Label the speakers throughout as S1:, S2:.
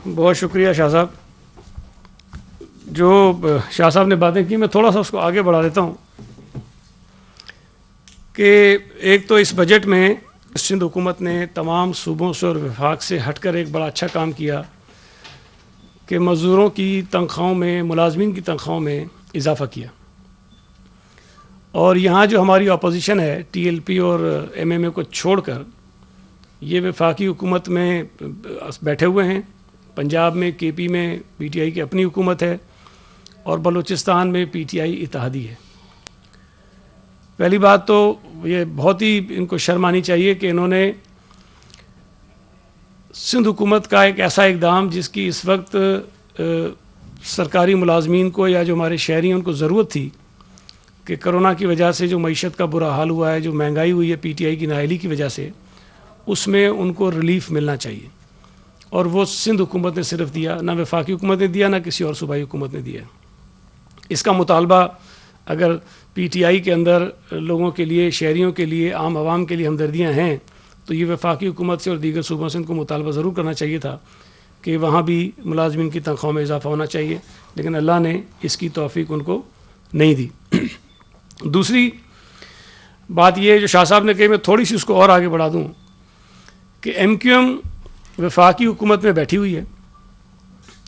S1: بہت شکریہ شاہ صاحب. جو شاہ صاحب نے باتیں کی میں تھوڑا سا اس کو آگے بڑھا دیتا ہوں کہ ایک تو اس بجٹ میں سندھ حکومت نے تمام صوبوں سے اور وفاق سے ہٹ کر ایک بڑا اچھا کام کیا کہ مزدوروں کی تنخواہوں میں، ملازمین کی تنخواہوں میں اضافہ کیا. اور یہاں جو ہماری اپوزیشن ہے ٹی ایل پی اور ایم ایم اے کو چھوڑ کر یہ وفاقی حکومت میں بیٹھے ہوئے ہیں. پنجاب میں کے پی میں پی ٹی آئی کی اپنی حکومت ہے اور بلوچستان میں پی ٹی آئی اتحادی ہے. پہلی بات تو یہ بہت ہی ان کو شرم آنی چاہیے کہ انہوں نے سندھ حکومت کا ایک ایسا اقدام جس کی اس وقت سرکاری ملازمین کو یا جو ہمارے شہری ہیں ان کو ضرورت تھی کہ کرونا کی وجہ سے جو معیشت کا برا حال ہوا ہے، جو مہنگائی ہوئی ہے پی ٹی آئی کی نااہلی کی وجہ سے، اس میں ان کو ریلیف ملنا چاہیے. اور وہ سندھ حکومت نے صرف دیا، نہ وفاقی حکومت نے دیا، نہ کسی اور صوبائی حکومت نے دیا. اس کا مطالبہ اگر پی ٹی آئی کے اندر لوگوں کے لیے، شہریوں کے لیے، عام عوام کے لیے ہمدردیاں ہیں تو یہ وفاقی حکومت سے اور دیگر صوبوں سے ان کو مطالبہ ضرور کرنا چاہیے تھا کہ وہاں بھی ملازمین کی تنخواہوں میں اضافہ ہونا چاہیے، لیکن اللہ نے اس کی توفیق ان کو نہیں دی. دوسری بات یہ جو شاہ صاحب نے کہی، میں تھوڑی سی اس کو اور آگے بڑھا دوں کہ ایم کیو ایم وفاقی حکومت میں بیٹھی ہوئی ہے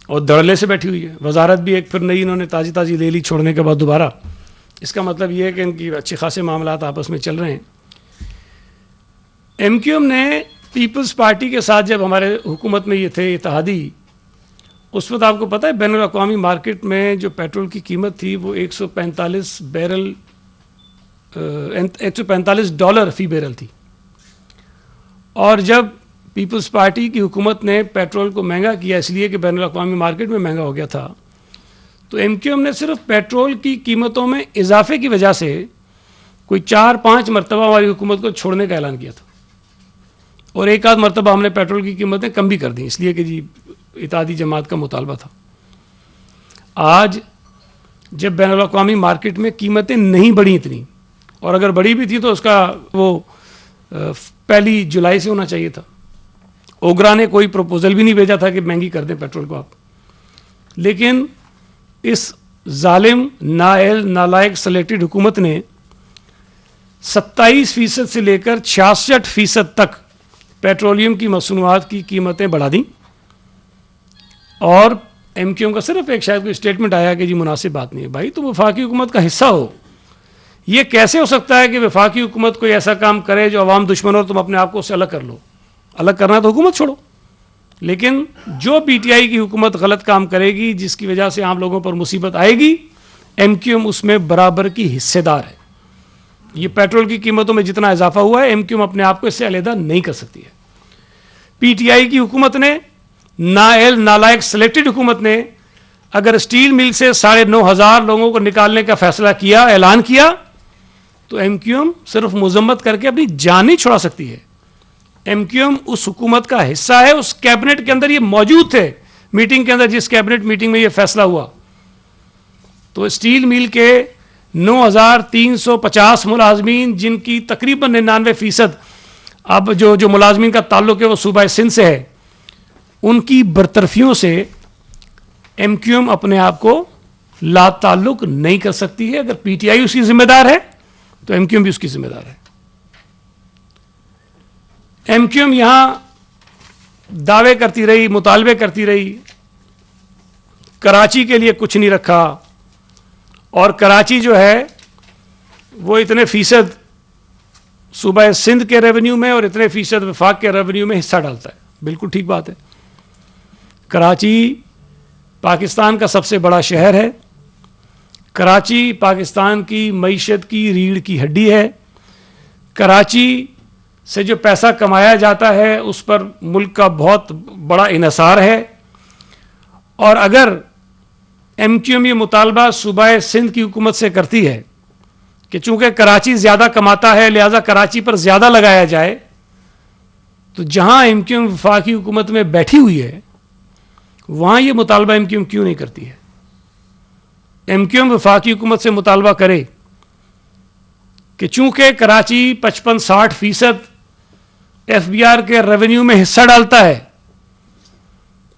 S1: اور دھڑلے سے بیٹھی ہوئی ہے. وزارت بھی ایک پھر نئی انہوں نے تازی لے لی چھوڑنے کے بعد دوبارہ. اس کا مطلب یہ ہے کہ ان کی اچھے خاصے معاملات آپس میں چل رہے ہیں. ایم کیو ایم نے پیپلز پارٹی کے ساتھ جب ہمارے حکومت میں یہ تھے اتحادی، اس وقت آپ کو پتہ ہے بین الاقوامی مارکیٹ میں جو پیٹرول کی قیمت تھی وہ $145 فی بیرل تھی. اور جب پیپلز پارٹی کی حکومت نے پیٹرول کو مہنگا کیا اس لیے کہ بین الاقوامی مارکیٹ میں مہنگا ہو گیا تھا، تو ایم کیو ایم نے صرف پیٹرول کی قیمتوں میں اضافے کی وجہ سے کوئی 4-5 مرتبہ ہماری حکومت کو چھوڑنے کا اعلان کیا تھا. اور ایک آدھ مرتبہ ہم نے پیٹرول کی قیمتیں کم بھی کر دیں اس لیے کہ جی اتحادی جماعت کا مطالبہ تھا. آج جب بین الاقوامی مارکیٹ میں قیمتیں نہیں بڑھی اتنی، اور اگر بڑھی بھی تھی تو اس کا وہ 1 جولائی سے ہونا چاہیے تھا. اوگرا نے کوئی پروپوزل بھی نہیں بھیجا تھا کہ مہنگی کر دیں پیٹرول کو آپ. لیکن اس ظالم، نااہل، نالائق سلیکٹڈ حکومت نے 27% سے لے کر 66% تک پیٹرولیم کی مصنوعات کی قیمتیں بڑھا دیں. اور ایم کیو ایم کا صرف ایک شاید کوئی اسٹیٹمنٹ آیا کہ جی مناسب بات نہیں ہے. بھائی تم وفاقی حکومت کا حصہ ہو، یہ کیسے ہو سکتا ہے کہ وفاقی حکومت کوئی ایسا کام کرے جو عوام دشمن ہو اور تم اپنے آپ کو اس سے الگ کر لو؟ الگ کرنا تو حکومت چھوڑو. لیکن جو پی ٹی آئی کی حکومت غلط کام کرے گی جس کی وجہ سے عام لوگوں پر مصیبت آئے گی، ایم کیو ایم اس میں برابر کی حصے دار ہے. یہ پیٹرول کی قیمتوں میں جتنا اضافہ ہوا ہے ایم کیو ایم اپنے آپ کو اس سے علیحدہ نہیں کر سکتی ہے. پی ٹی آئی کی حکومت نے، نااہل، نالائق سلیکٹڈ حکومت نے اگر اسٹیل مل سے 9,500 لوگوں کو نکالنے کا فیصلہ کیا، اعلان کیا، تو ایم کیو ایم صرف مذمت کر کے اپنی جان نہیں چھڑا سکتی ہے. ایم کیو ایم اس حکومت کا حصہ ہے، اس کیبنٹ کے اندر یہ موجود تھے. میٹنگ کے اندر جس کیبنٹ میٹنگ میں یہ فیصلہ ہوا تو اسٹیل مل کے 9,350 ملازمین، جن کی تقریباً 99% اب جو ملازمین کا تعلق ہے وہ صوبہ سندھ سے ہے، ان کی برطرفیوں سے ایم کیو ایم اپنے آپ کو لا تعلق نہیں کر سکتی ہے. اگر پی ٹی آئی اس کی ذمہ دار ہے تو ایم کیو ایم بھی اس کی ذمہ دار ہے. ایم کیو ایم یہاں دعوے کرتی رہی، مطالبے کرتی رہی، کراچی کے لیے کچھ نہیں رکھا، اور کراچی جو ہے وہ اتنے فیصد صوبہ سندھ کے ریونیو میں اور اتنے فیصد وفاق کے ریونیو میں حصہ ڈالتا ہے. بالکل ٹھیک بات ہے. کراچی پاکستان کا سب سے بڑا شہر ہے. کراچی پاکستان کی معیشت کی ریڑھ کی ہڈی ہے. کراچی سے جو پیسہ کمایا جاتا ہے اس پر ملک کا بہت بڑا انحصار ہے. اور اگر ایم کیو ایم یہ مطالبہ صوبہ سندھ کی حکومت سے کرتی ہے کہ چونکہ کراچی زیادہ کماتا ہے لہذا کراچی پر زیادہ لگایا جائے، تو جہاں ایم کیو ایم وفاقی حکومت میں بیٹھی ہوئی ہے وہاں یہ مطالبہ ایم کیو ایم کیوں نہیں کرتی ہے؟ ایم کیو ایم وفاقی حکومت سے مطالبہ کرے کہ چونکہ کراچی 55-60% ایف بی آر کے ریونیو میں حصہ ڈالتا ہے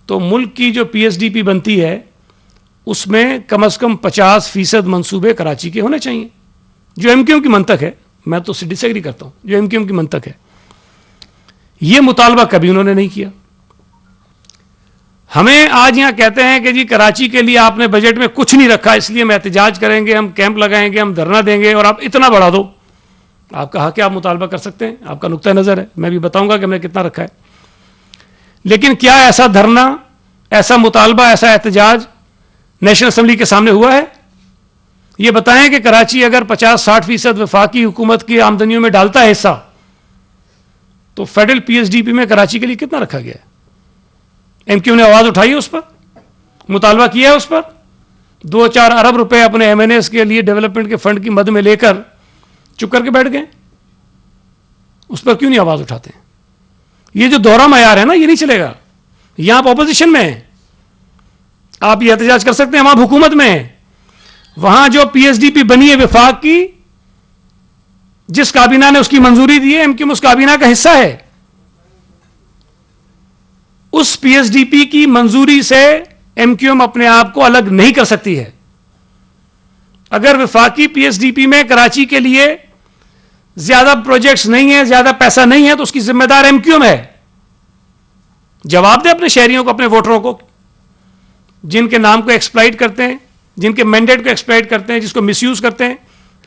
S1: تو ملک کی جو پی ایس ڈی پی بنتی ہے اس میں کم از کم 50% منصوبے کراچی کے ہونے چاہیے، جو ایم کیو ایم کی منطق ہے. میں تو ڈس ایگری کرتا ہوں، جو ایم کیو ایم کی منطق ہے. یہ مطالبہ کبھی انہوں نے نہیں کیا. ہمیں آج یہاں کہتے ہیں کہ جی کراچی کے لیے آپ نے بجٹ میں کچھ نہیں رکھا، اس لیے ہم احتجاج کریں گے، ہم کیمپ لگائیں گے، ہم دھرنا دیں گے اور آپ اتنا بڑھا دو. آپ کا حق ہے، آپ مطالبہ کر سکتے ہیں، آپ کا نقطہ نظر ہے، میں بھی بتاؤں گا کہ ہم نے کتنا رکھا ہے. لیکن کیا ایسا دھرنا، ایسا مطالبہ، ایسا احتجاج نیشنل اسمبلی کے سامنے ہوا ہے؟ یہ بتائیں کہ کراچی اگر 50-60% وفاقی حکومت کی آمدنیوں میں ڈالتا ہے حصہ، تو federal P S D P میں کراچی کے لیے کتنا رکھا گیا ہے؟ ایم کیو نے آواز اٹھائی ہے اس پر، مطالبہ کیا ہے اس پر. 2-4 ارب روپے اپنے ایم این ایس کے لیے ڈیولپمنٹ کے فنڈ کی مد میں لے کر چپ کر کے بیٹھ گئے. اس پر کیوں نہیں آواز اٹھاتے ہیں؟ یہ جو دوہرا معیار ہے نا، یہ نہیں چلے گا. یہاں آپ اپوزیشن میں ہیں، آپ یہ احتجاج کر سکتے ہیں، ہم آپ حکومت میں ہیں. وہاں جو پی ایس ڈی پی بنی ہے وفاق کی، جس کابینہ نے اس کی منظوری دی ہے، ایم کیو ایم اس کابینہ کا حصہ ہے. اس پی ایس ڈی پی کی منظوری سے ایم کیو ایم اپنے آپ کو الگ نہیں کر سکتی ہے. اگر وفاقی پی ایس ڈی پی میں کراچی کے لیے زیادہ پروجیکٹس نہیں ہیں، زیادہ پیسہ نہیں ہے، تو اس کی ذمہ دار ایم کیو ایم ہے. جواب دے اپنے شہریوں کو، اپنے ووٹروں کو، جن کے نام کو ایکسپلائٹ کرتے ہیں، جن کے مینڈیٹ کو ایکسپلائٹ کرتے ہیں، جس کو مس یوز کرتے ہیں،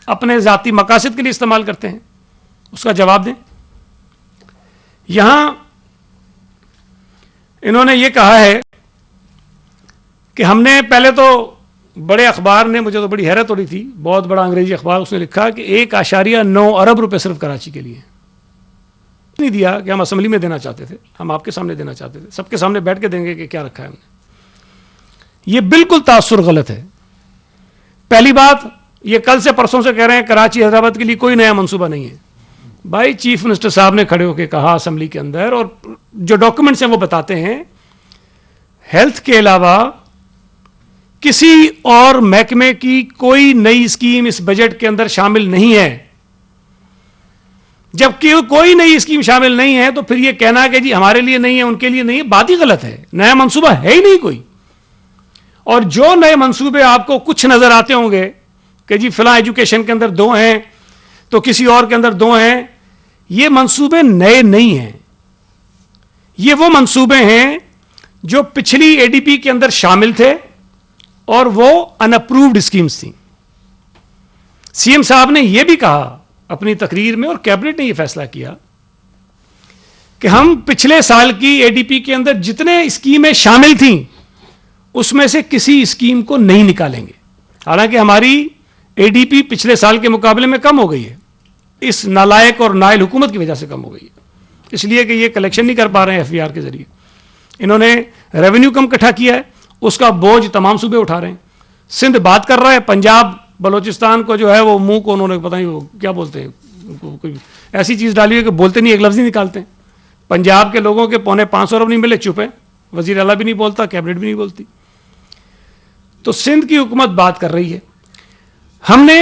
S1: اپنے ذاتی مقاصد کے لیے استعمال کرتے ہیں. اس کا جواب دیں. یہاں انہوں نے یہ کہا ہے کہ ہم نے پہلے تو بڑے اخبار نے، مجھے تو بڑی حیرت ہو رہی تھی، بہت بڑا انگریزی اخبار، اس نے لکھا کہ 1.9 ارب روپے صرف کراچی کے لیے نہیں دیا کہ ہم اسمبلی میں دینا چاہتے تھے، ہم آپ کے سامنے دینا چاہتے تھے، سب کے سامنے بیٹھ کے دیں گے کہ کیا رکھا ہے ہم نے. یہ بالکل تاثر غلط ہے. پہلی بات، یہ کل سے پرسوں سے کہہ رہے ہیں کراچی حیدرآباد کے لیے کوئی نیا منصوبہ نہیں ہے. بھائی چیف منسٹر صاحب نے کھڑے ہو کے کہا اسمبلی کے اندر، اور جو ڈاکومنٹس ہیں وہ بتاتے ہیں، ہیلتھ کے علاوہ کسی اور محکمے کی کوئی نئی اسکیم اس بجٹ کے اندر شامل نہیں ہے. جب کہ کوئی نئی اسکیم شامل نہیں ہے تو پھر یہ کہنا کہ جی ہمارے لیے نہیں ہے، ان کے لیے نہیں ہے، بات ہی غلط ہے. نیا منصوبہ ہے ہی نہیں کوئی. اور جو نئے منصوبے آپ کو کچھ نظر آتے ہوں گے کہ جی فلاں ایجوکیشن کے اندر 2 ہیں تو کسی اور کے اندر 2 ہیں، یہ منصوبے نئے نہیں ہیں. یہ وہ منصوبے ہیں جو پچھلی اے ڈی پی کے اندر شامل تھے اور وہ ان اپرووڈ اسکیمز تھیں. سی ایم صاحب نے یہ بھی کہا اپنی تقریر میں، اور کیبنٹ نے یہ فیصلہ کیا کہ ہم پچھلے سال کی اے ڈی پی کے اندر جتنے اسکیمیں شامل تھیں اس میں سے کسی اسکیم کو نہیں نکالیں گے. حالانکہ ہماری اے ڈی پی پچھلے سال کے مقابلے میں کم ہو گئی ہے، اس نالائق اور نائل حکومت کی وجہ سے کم ہو گئی ہے، اس لیے کہ یہ کلیکشن نہیں کر پا رہے ہیں ایف بی آر کے ذریعے. انہوں نے ریونیو کم اکٹھا کیا ہے، اس کا بوجھ تمام صوبے اٹھا رہے ہیں. سندھ بات کر رہا ہے، پنجاب بلوچستان کو جو ہے وہ منہ کو انہوں نے پتہ نہیں وہ کیا بولتے ہیں، کوئی ایسی چیز ڈالی ہے کہ بولتے نہیں، ایک لفظ نہیں نکالتے. پنجاب کے لوگوں کے 550 ارب نہیں ملے، چپ ہے، وزیر اعلیٰ بھی نہیں بولتا، کیبنٹ بھی نہیں بولتی. تو سندھ کی حکومت بات کر رہی ہے. ہم نے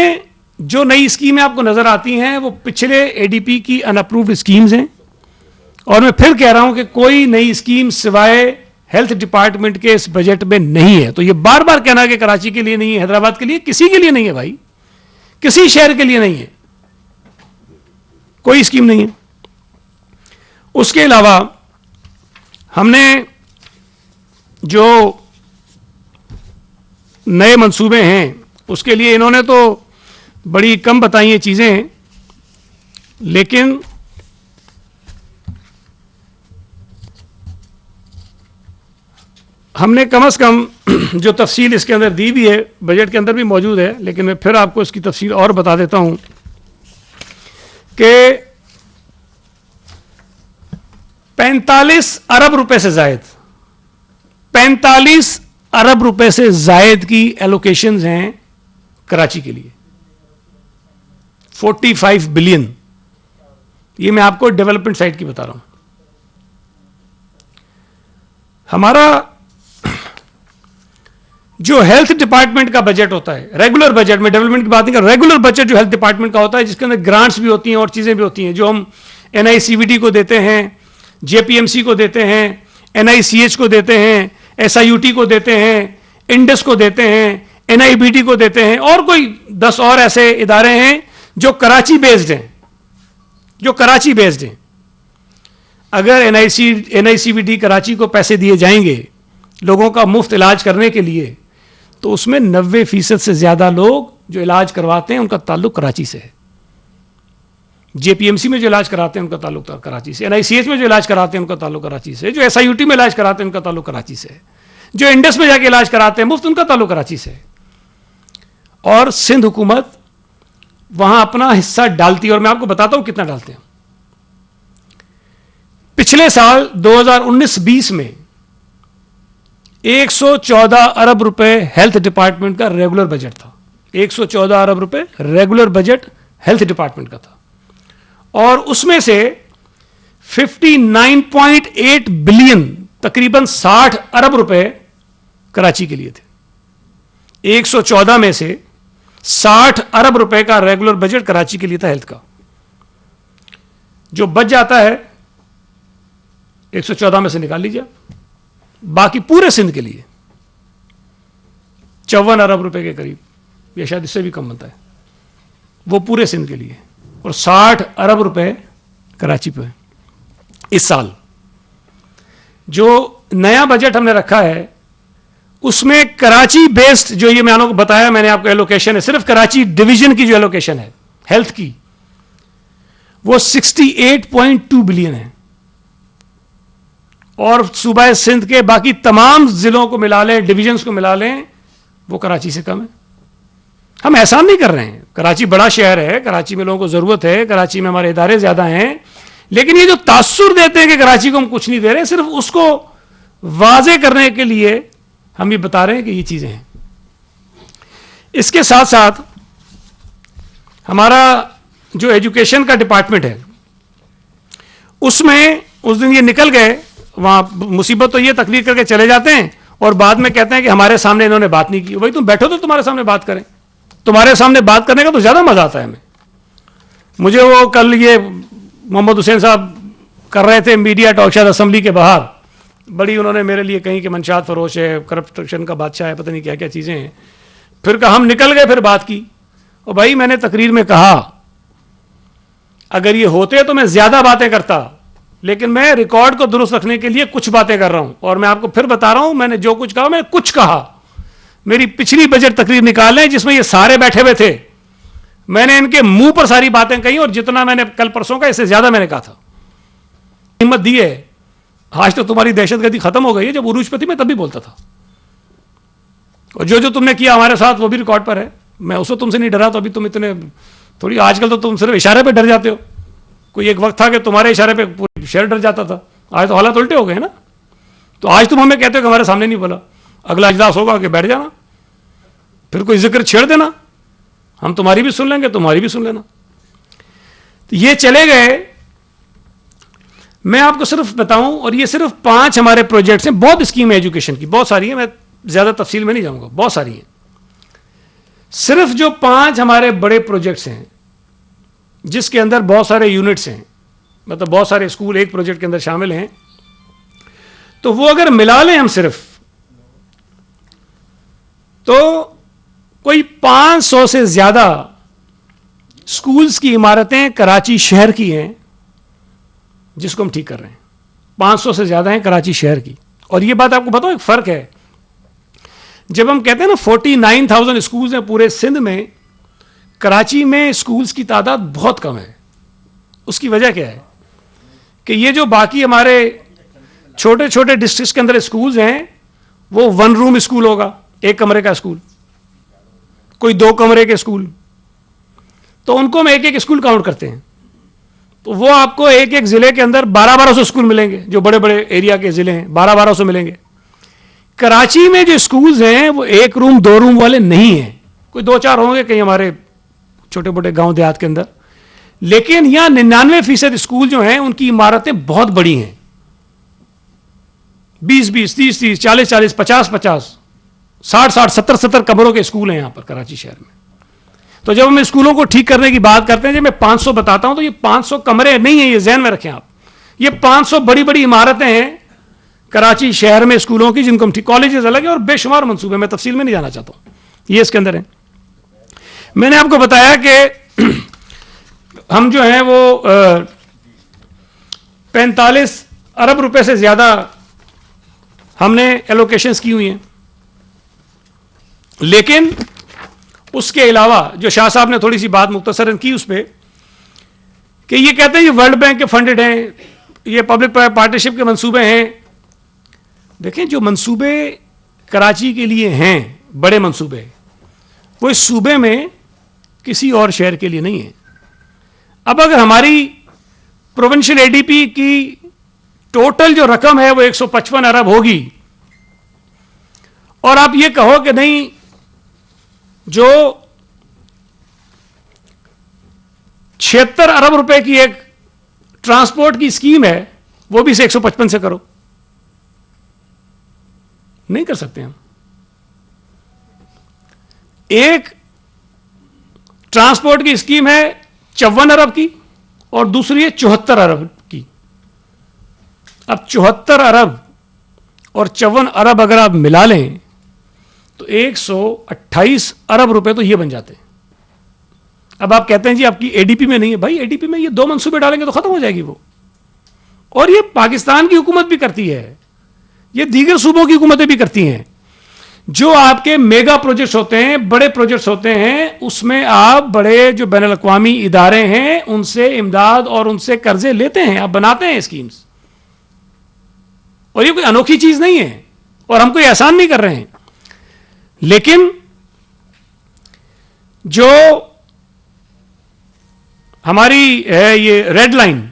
S1: جو نئی اسکیمیں آپ کو نظر آتی ہیں وہ پچھلے اے ڈی پی کی ان اپرووڈ اسکیمز ہیں. اور میں پھر کہہ رہا ہوں کہ کوئی نئی اسکیم سوائے ہیلتھ ڈپارٹمنٹ کے اس بجٹ میں نہیں ہے. تو یہ بار بار کہنا کہ کراچی کے لیے نہیں ہے، حیدرآباد کے لیے، کسی کے لیے نہیں ہے بھائی، کسی شہر کے لیے نہیں ہے، کوئی اسکیم نہیں ہے. اس کے علاوہ ہم نے جو نئے منصوبے ہیں اس کے لیے انہوں نے تو بڑی کم بتائی ہیں چیزیں، لیکن ہم نے کم از کم جو تفصیل اس کے اندر دی بھی ہے، بجٹ کے اندر بھی موجود ہے، لیکن میں پھر آپ کو اس کی تفصیل اور بتا دیتا ہوں کہ 45 ارب روپے سے زائد 45 ارب روپے سے زائد کی ایلوکیشنز ہیں کراچی کے لیے. 45 بلین. یہ میں آپ کو ڈیولپمنٹ سائٹ کی بتا رہا ہوں. ہمارا جو ہیلتھ ڈپارٹمنٹ کا بجٹ ہوتا ہے، ریگولر بجٹ میں ڈیولپمنٹ کی بات نہیں کر رہا، ریگولر بجٹ جو ہیلتھ ڈپارٹمنٹ کا ہوتا ہے جس کے اندر گرانٹس بھی ہوتی ہیں اور چیزیں بھی ہوتی ہیں، جو ہم این آئی سی وی ڈی کو دیتے ہیں، جے پی ایم سی کو دیتے ہیں، NICH کو دیتے ہیں, SIUT کو دیتے ہیں, انڈس کو دیتے ہیں, NIBT کو دیتے ہیں, اور کوئی 10 اور ایسے ادارے ہیں جو کراچی بیسڈ ہیں. اگر NICVT کراچی کو پیسے دیے جائیں گے لوگوں کا مفت علاج کرنے کے لیے, تو اس میں 90% سے زیادہ لوگ جو علاج کرواتے ہیں ان کا تعلق کراچی سے ہے. JPMC میں جو علاج کراتے ہیں ان کا تعلق کراچی سے, NICH میں جو علاج کراتے ہیں ان کا تعلق کراچی سے, جو SIUT میں علاج کراتے ہیں ان کا تعلق کراچی سے, جو انڈس میں جا کے علاج کراتے ہیں مفت ان کا تعلق کراچی سے. اور سندھ حکومت وہاں اپنا حصہ ڈالتی ہے, اور میں آپ کو بتاتا ہوں کتنا ڈالتے ہیں. پچھلے سال 2019-20 میں 114 ارب روپے ہیلتھ ڈپارٹمنٹ کا ریگولر بجٹ تھا. 114 ارب روپے ریگولر بجٹ ہیلتھ ڈپارٹمنٹ کا تھا, اور اس میں سے 59.8 بلین تقریباً 60 ارب روپے کراچی کے لیے تھے. 114 میں سے 60 ارب روپے کا ریگولر بجٹ کراچی کے لیے تھا ہیلتھ کا. جو بچ جاتا ہے 114 میں سے نکال لیجیے, باقی پورے سندھ کے لیے 54 ارب روپے کے قریب, یا شاید اس سے بھی کم بنتا ہے, وہ پورے سندھ کے لیے, اور 60 ارب روپے کراچی پہ. اس سال جو نیا بجٹ ہم نے رکھا ہے اس میں کراچی بیسڈ جو یہ میں آپ کو بتایا, میں نے آپ کو ایلوکیشن ہے, صرف کراچی ڈویژن کی جو ایلوکیشن ہے ہیلتھ کی, وہ 68.2 بلین ہے, اور صوبہ سندھ کے باقی تمام ضلعوں کو ملا لیں, ڈویژنز کو ملا لیں, وہ کراچی سے کم ہے. ہم احسان نہیں کر رہے ہیں, کراچی بڑا شہر ہے, کراچی میں لوگوں کو ضرورت ہے, کراچی میں ہمارے ادارے زیادہ ہیں, لیکن یہ جو تاثر دیتے ہیں کہ کراچی کو ہم کچھ نہیں دے رہے, صرف اس کو واضح کرنے کے لیے ہم یہ بتا رہے ہیں کہ یہ چیزیں ہیں. اس کے ساتھ ساتھ ہمارا جو ایجوکیشن کا ڈپارٹمنٹ ہے اس میں اس دن یہ نکل گئے, وہاں مصیبت تو یہ تقریر کر کے چلے جاتے ہیں اور بعد میں کہتے ہیں کہ ہمارے سامنے انہوں نے بات نہیں کی. وہی تم بیٹھو تو تمہارے سامنے بات کریں, تمہارے سامنے بات کرنے کا تو زیادہ مزہ آتا ہے ہمیں. مجھے وہ کل یہ محمد حسین صاحب کر رہے تھے میڈیا ٹاک شاید اسمبلی کے باہر, بڑی انہوں نے میرے لیے کہیں کہ منشیات فروش ہے, کرپشن کا بادشاہ ہے, پتہ نہیں کیا کیا چیزیں ہیں. پھر کہ ہم نکل گئے, پھر بات کی, اور بھائی میں نے تقریر میں کہا اگر یہ ہوتے تو میں زیادہ باتیں کرتا, لیکن میں ریکارڈ کو درست رکھنے کے لیے کچھ باتیں کر رہا ہوں, اور میں آپ کو پھر بتا رہا ہوں میں نے جو کچھ کہا میں نے کچھ کہا. میری پچھلی بجٹ تقریر نکالیں جس میں یہ سارے بیٹھے ہوئے تھے, میں نے ان کے منہ پر ساری باتیں کہی, اور جتنا میں نے کل پرسوں کا اس سے زیادہ میں نے کہا تھا. ہمت دی ہے, آج تو تمہاری دہشت گردی ختم ہو گئی ہے, جب عروج پہ تھی میں تب بھی بولتا تھا, اور جو تم نے کیا ہمارے ساتھ وہ بھی ریکارڈ پر ہے. میں اس وقت تم سے نہیں ڈرا, تو ابھی تم اتنے تھوڑی, آج کل تو تم صرف اشارے پہ ڈر جاتے ہو. کوئی ایک وقت تھا کہ تمہارے اشارے پہ پورا شہر ڈر جاتا تھا, آج تو حالات الٹے ہو گئے نا. تو آج تم ہمیں کہتے ہو کہ ہمارے سامنے نہیں بولا, اگلا اجلاس ہوگا کہ بیٹھ جانا, پھر کوئی ذکر چھیڑ دینا, ہم تمہاری بھی سن لیں گے, تمہاری بھی سن لینا. تو یہ چلے گئے. میں آپ کو صرف بتاؤں, اور یہ صرف 5 ہمارے پروجیکٹس ہیں, بہت اسکیم ہے ایجوکیشن کی, بہت ساری ہیں, میں زیادہ تفصیل میں نہیں جاؤں گا, بہت ساری ہیں. صرف جو 5 ہمارے بڑے پروجیکٹس ہیں جس کے اندر بہت سارے یونٹس ہیں, مطلب بہت سارے اسکول ایک پروجیکٹ کے اندر شامل ہیں, تو وہ اگر ملا لیں ہم صرف, تو کوئی 500 سے زیادہ اسکولز کی عمارتیں کراچی شہر کی ہیں جس کو ہم ٹھیک کر رہے ہیں. 500 سے زیادہ ہیں کراچی شہر کی. اور یہ بات آپ کو بتاؤں, ایک فرق ہے, جب ہم کہتے ہیں نا 49,000 اسکولز ہیں پورے سندھ میں, کراچی میں اسکولز کی تعداد بہت کم ہے. اس کی وجہ کیا ہے کہ یہ جو باقی ہمارے چھوٹے چھوٹے ڈسٹرکٹس کے اندر اسکولز ہیں, وہ 1 روم اسکول ہوگا, 1 کمرے کا اسکول, کوئی 2 کمرے کے اسکول, تو ان کو ہم ایک اسکول کاؤنٹ کرتے ہیں. تو وہ آپ کو ایک ضلع کے اندر 1200 اسکول ملیں گے, جو بڑے بڑے ایریا کے ضلع ہیں 1200 ملیں گے. کراچی میں جو اسکولز ہیں وہ 1 روم 2 روم والے نہیں ہیں, کوئی 2-4 ہوں گے کہیں ہمارے چھوٹے موٹے گاؤں دیہات کے اندر, لیکن یہاں 99% اسکول جو ہیں ان کی عمارتیں بہت بڑی ہیں, 20-20, 30-30, 40-40, 50-50, 60-60, 70-70 کمروں کے اسکول ہیں یہاں پر کراچی شہر میں. تو جب ہم اسکولوں کو ٹھیک کرنے کی بات کرتے ہیں, جب میں 500 بتاتا ہوں تو یہ 500 کمرے نہیں ہیں, یہ ذہن میں رکھیں آپ, یہ 500 بڑی بڑی عمارتیں ہیں کراچی شہر میں اسکولوں کی جن کو کالجز الگ ہیں اور بے شمار منصوبے، میں تفصیل میں نہیں جانا چاہتا ہوں، یہ اس کے اندر ہے. میں نے آپ کو بتایا کہ ہم جو ہیں وہ 45 ارب روپے سے زیادہ ہم نے ایلوکیشنز کی ہوئی ہیں. لیکن اس کے علاوہ جو شاہ صاحب نے تھوڑی سی بات مختصراً کی اس پہ کہ یہ کہتے ہیں یہ ورلڈ بینک کے فنڈڈ ہیں، یہ پبلک پرائیویٹ پارٹنرشپ کے منصوبے ہیں. دیکھیں جو منصوبے کراچی کے لیے ہیں بڑے منصوبے، وہ اس صوبے میں کسی اور شہر کے لیے نہیں ہیں. اب اگر ہماری پروونشل اے ڈی پی کی ٹوٹل جو رقم ہے وہ 155 ارب ہوگی اور آپ یہ کہو کہ نہیں جو 76 ارب روپے کی ایک ٹرانسپورٹ کی اسکیم ہے وہ بھی اسے 155 سے کرو، نہیں کر سکتے ہم. ایک ٹرانسپورٹ کی اسکیم ہے 54 ارب کی اور دوسری ہے 74 ارب کی. اب 74 ارب اور 54 ارب اگر آپ ملا لیں تو 128 ارب روپے تو یہ بن جاتے ہیں. اب آپ کہتے ہیں جی آپ کی اے ڈی پی میں نہیں ہے. بھائی اے ڈی پی میں یہ 2 منصوبے ڈالیں گے تو ختم ہو جائے گی وہ. اور یہ پاکستان کی حکومت بھی کرتی ہے، یہ دیگر صوبوں کی حکومتیں بھی کرتی ہیں. جو آپ کے میگا پروجیکٹس ہوتے ہیں، بڑے پروجیکٹس ہوتے ہیں، اس میں آپ بڑے جو بین الاقوامی ادارے ہیں ان سے امداد اور ان سے قرضے لیتے ہیں، آپ بناتے ہیں اسکیمز. اور یہ کوئی انوکھی چیز نہیں ہے اور ہم کوئی احسان نہیں کر رہے ہیں. لیکن جو ہماری ہے یہ ریڈ لائن،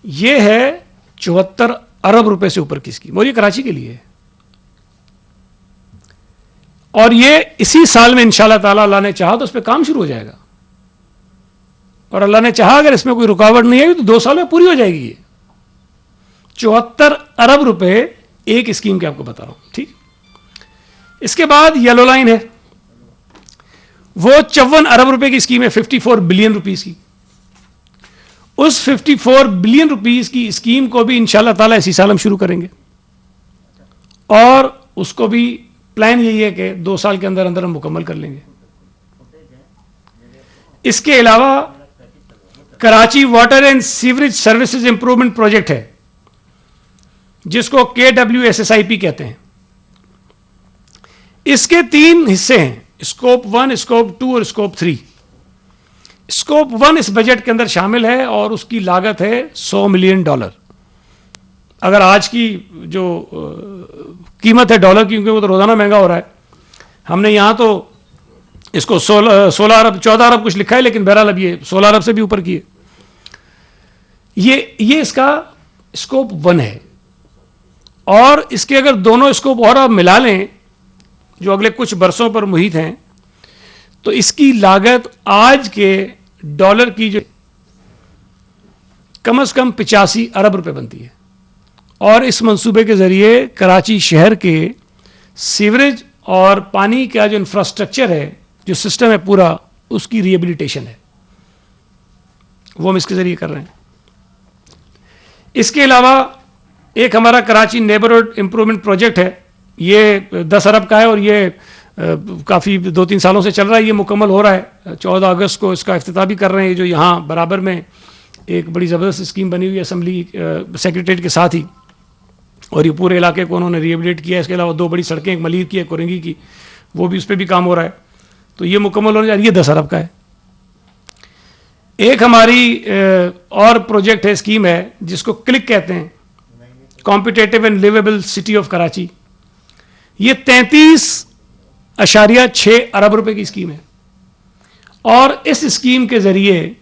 S1: یہ ہے 74 ارب روپے سے اوپر کی اسکیم اور یہ کراچی کے لیے ہے. اور یہ اسی سال میں انشاءاللہ تعالی اللہ نے چاہا تو اس پہ کام شروع ہو جائے گا. اور اللہ نے چاہا اگر اس میں کوئی رکاوٹ نہیں آئی تو 2 سال میں پوری ہو جائے گی. یہ 74 ارب روپے ایک اسکیم کے آپ کو بتا رہا ہوں. ٹھیک. اس کے بعد یلو لائن ہے، وہ 54 ارب روپے کی اسکیم ہے 54 بلین روپیز کی. اس 54 بلین روپیز کی اسکیم کو بھی انشاءاللہ تعالی اسی سال ہم شروع کریں گے اور اس کو بھی پلان یہی ہے کہ 2 سال کے اندر اندر ہم مکمل کر لیں گے. اس کے علاوہ Karachi water and sewerage services improvement project ہے جس کو KWSSIP کہتے ہیں. اس کے 3 حصے ہیں، اسکوپ 1، اسکوپ 2 اور اسکوپ 3. اسکوپ 1 اس بجٹ کے اندر شامل ہے اور اس کی لاگت ہے $100 ملین. اگر آج کی جو قیمت ہے ڈالر کی، کیونکہ وہ تو روزانہ مہنگا ہو رہا ہے، ہم نے یہاں تو اس کو 16 ارب 14 ارب کچھ لکھا ہے لیکن بہرحال اب یہ 16 ارب سے بھی اوپر کی ہے. یہ اس کا اسکوپ 1 ہے. اور اس کے اگر دونوں اسکوپ اور آپ ملا لیں جو اگلے کچھ برسوں پر محیط ہیں تو اس کی لاگت آج کے ڈالر کی جو کم از کم 85 ارب روپے بنتی ہے. اور اس منصوبے کے ذریعے کراچی شہر کے سیوریج اور پانی کا جو انفراسٹرکچر ہے، جو سسٹم ہے پورا، اس کی ریہیبلیٹیشن ہے، وہ ہم اس کے ذریعے کر رہے ہیں. اس کے علاوہ ایک ہمارا کراچی نیبرہڈ امپروومنٹ پروجیکٹ ہے، یہ 10 ارب کا ہے اور یہ کافی 2-3 سالوں سے چل رہا ہے. یہ مکمل ہو رہا ہے، 14 اگست کو اس کا افتتاح بھی کر رہے ہیں. جو یہاں برابر میں ایک بڑی زبردست اسکیم بنی ہوئی ہے اسمبلی سیکریٹریٹ کے ساتھ ہی، اور یہ پورے علاقے کو انہوں نے ریہیبلیٹ کیا. اس کے علاوہ 2 بڑی سڑکیں، ایک ملیر کی ایک کورنگی کی، وہ بھی اس پہ بھی کام ہو رہا ہے. تو یہ مکمل ہونے جا رہا ہے. یہ 10 ارب کا ہے. ایک ہماری اور پروجیکٹ ہے، اسکیم ہے جس کو کلک کہتے ہیں، competitive and liveable city of Karachi. یہ 33.6 ارب روپے کی اسکیم ہے. اور اس اسکیم کے ذریعے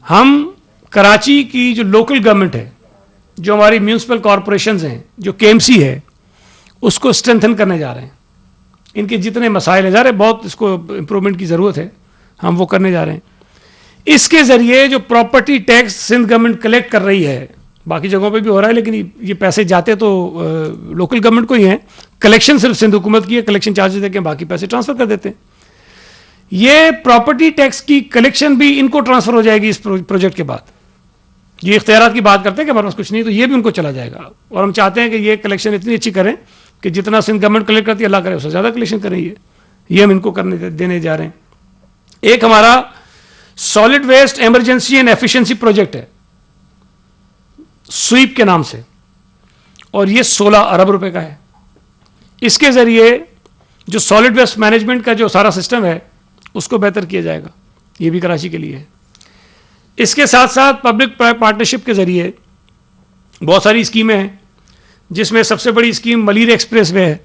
S1: ہم کراچی کی جو لوکل گورنمنٹ ہے، جو ہماری میونسپل کارپوریشنز ہیں، جو KMC ہے، اس کو اسٹرینتھن کرنے جا رہے ہیں. ان کے جتنے مسائل ہیں، ظاہر ہے بہت اس کو امپروومنٹ کی ضرورت ہے، ہم وہ کرنے جا رہے ہیں. اس کے ذریعے جو property tax Sindh government collect کر رہی ہے، باقی جگہوں پہ بھی ہو رہا ہے لیکن یہ پیسے جاتے تو لوکل گورنمنٹ کو ہی ہیں. کلیکشن صرف سندھ حکومت کی ہے، کلیکشن چارجز دے کے باقی پیسے ٹرانسفر کر دیتے ہیں. یہ پراپرٹی ٹیکس کی کلیکشن بھی ان کو ٹرانسفر ہو جائے گی اس پروجیکٹ کے بعد. یہ اختیارات کی بات کرتے ہیں کہ ہمارے پاس کچھ نہیں، تو یہ بھی ان کو چلا جائے گا. اور ہم چاہتے ہیں کہ یہ کلیکشن اتنی اچھی کریں کہ جتنا سندھ گورنمنٹ کلیکٹ کرتی ہے اللہ کرے اس سے زیادہ کلیکشن کریں. یہ ہم ان کو کرنے دینے جا رہے ہیں. ایک ہمارا solid waste emergency and efficiency project ہے سویپ کے نام سے، اور یہ 16 ارب روپے کا ہے. اس کے ذریعے جو سالڈ ویسٹ مینجمنٹ کا جو سارا سسٹم ہے اس کو بہتر کیا جائے گا. یہ بھی کراچی کے لیے ہے. اس کے ساتھ ساتھ پبلک پرائیویٹ پارٹنرشپ کے ذریعے بہت ساری اسکیمیں ہیں، جس میں سب سے بڑی اسکیم ملیر ایکسپریس وے ہے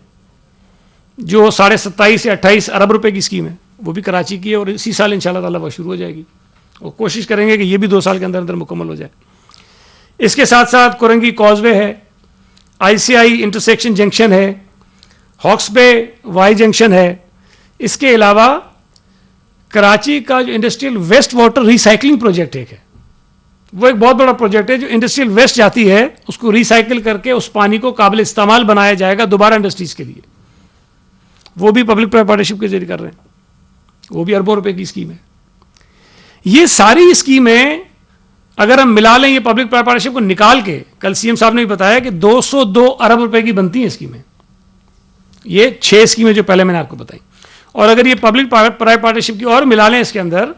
S1: جو 27.5 سے 28 ارب روپے کی اسکیم ہے. وہ بھی کراچی کی ہے اور اسی سال انشاءاللہ تعالیٰ وہ شروع ہو جائے گی. اور کوشش کریں گے کہ یہ بھی 2 سال کے اندر اندر مکمل ہو جائے. اس کے ساتھ ساتھ کورنگی کاز وے ہے، ICI انٹرسیکشن جنکشن ہے، ہاکس بے وائی جنکشن ہے. اس کے علاوہ کراچی کا جو industrial waste water recycling project ایک ہے، وہ ایک بہت بڑا پروجیکٹ ہے. جو انڈسٹریل ویسٹ جاتی ہے اس کو ریسائکل کر کے اس پانی کو قابل استعمال بنایا جائے گا دوبارہ انڈسٹریز کے لیے. وہ بھی پبلک پرائیویٹ پارٹنرشپ کے ذریعے کر رہے ہیں. وہ بھی اربوں روپے کی اسکیم ہے. یہ ساری اسکیمیں اگر ہم ملا لیں، یہ پبلک پرائیویٹ پارٹنرشپ کو نکال کے، کل CM صاحب نے بھی بتایا کہ 202 ارب روپے کی بنتی ہیں اسکیمیں. یہ 6 اسکیمیں جو پہلے میں نے آپ کو بتائی. اور اگر یہ پبلک پرائیویٹ پارٹنرشپ کی اور ملا لیں اس کے اندر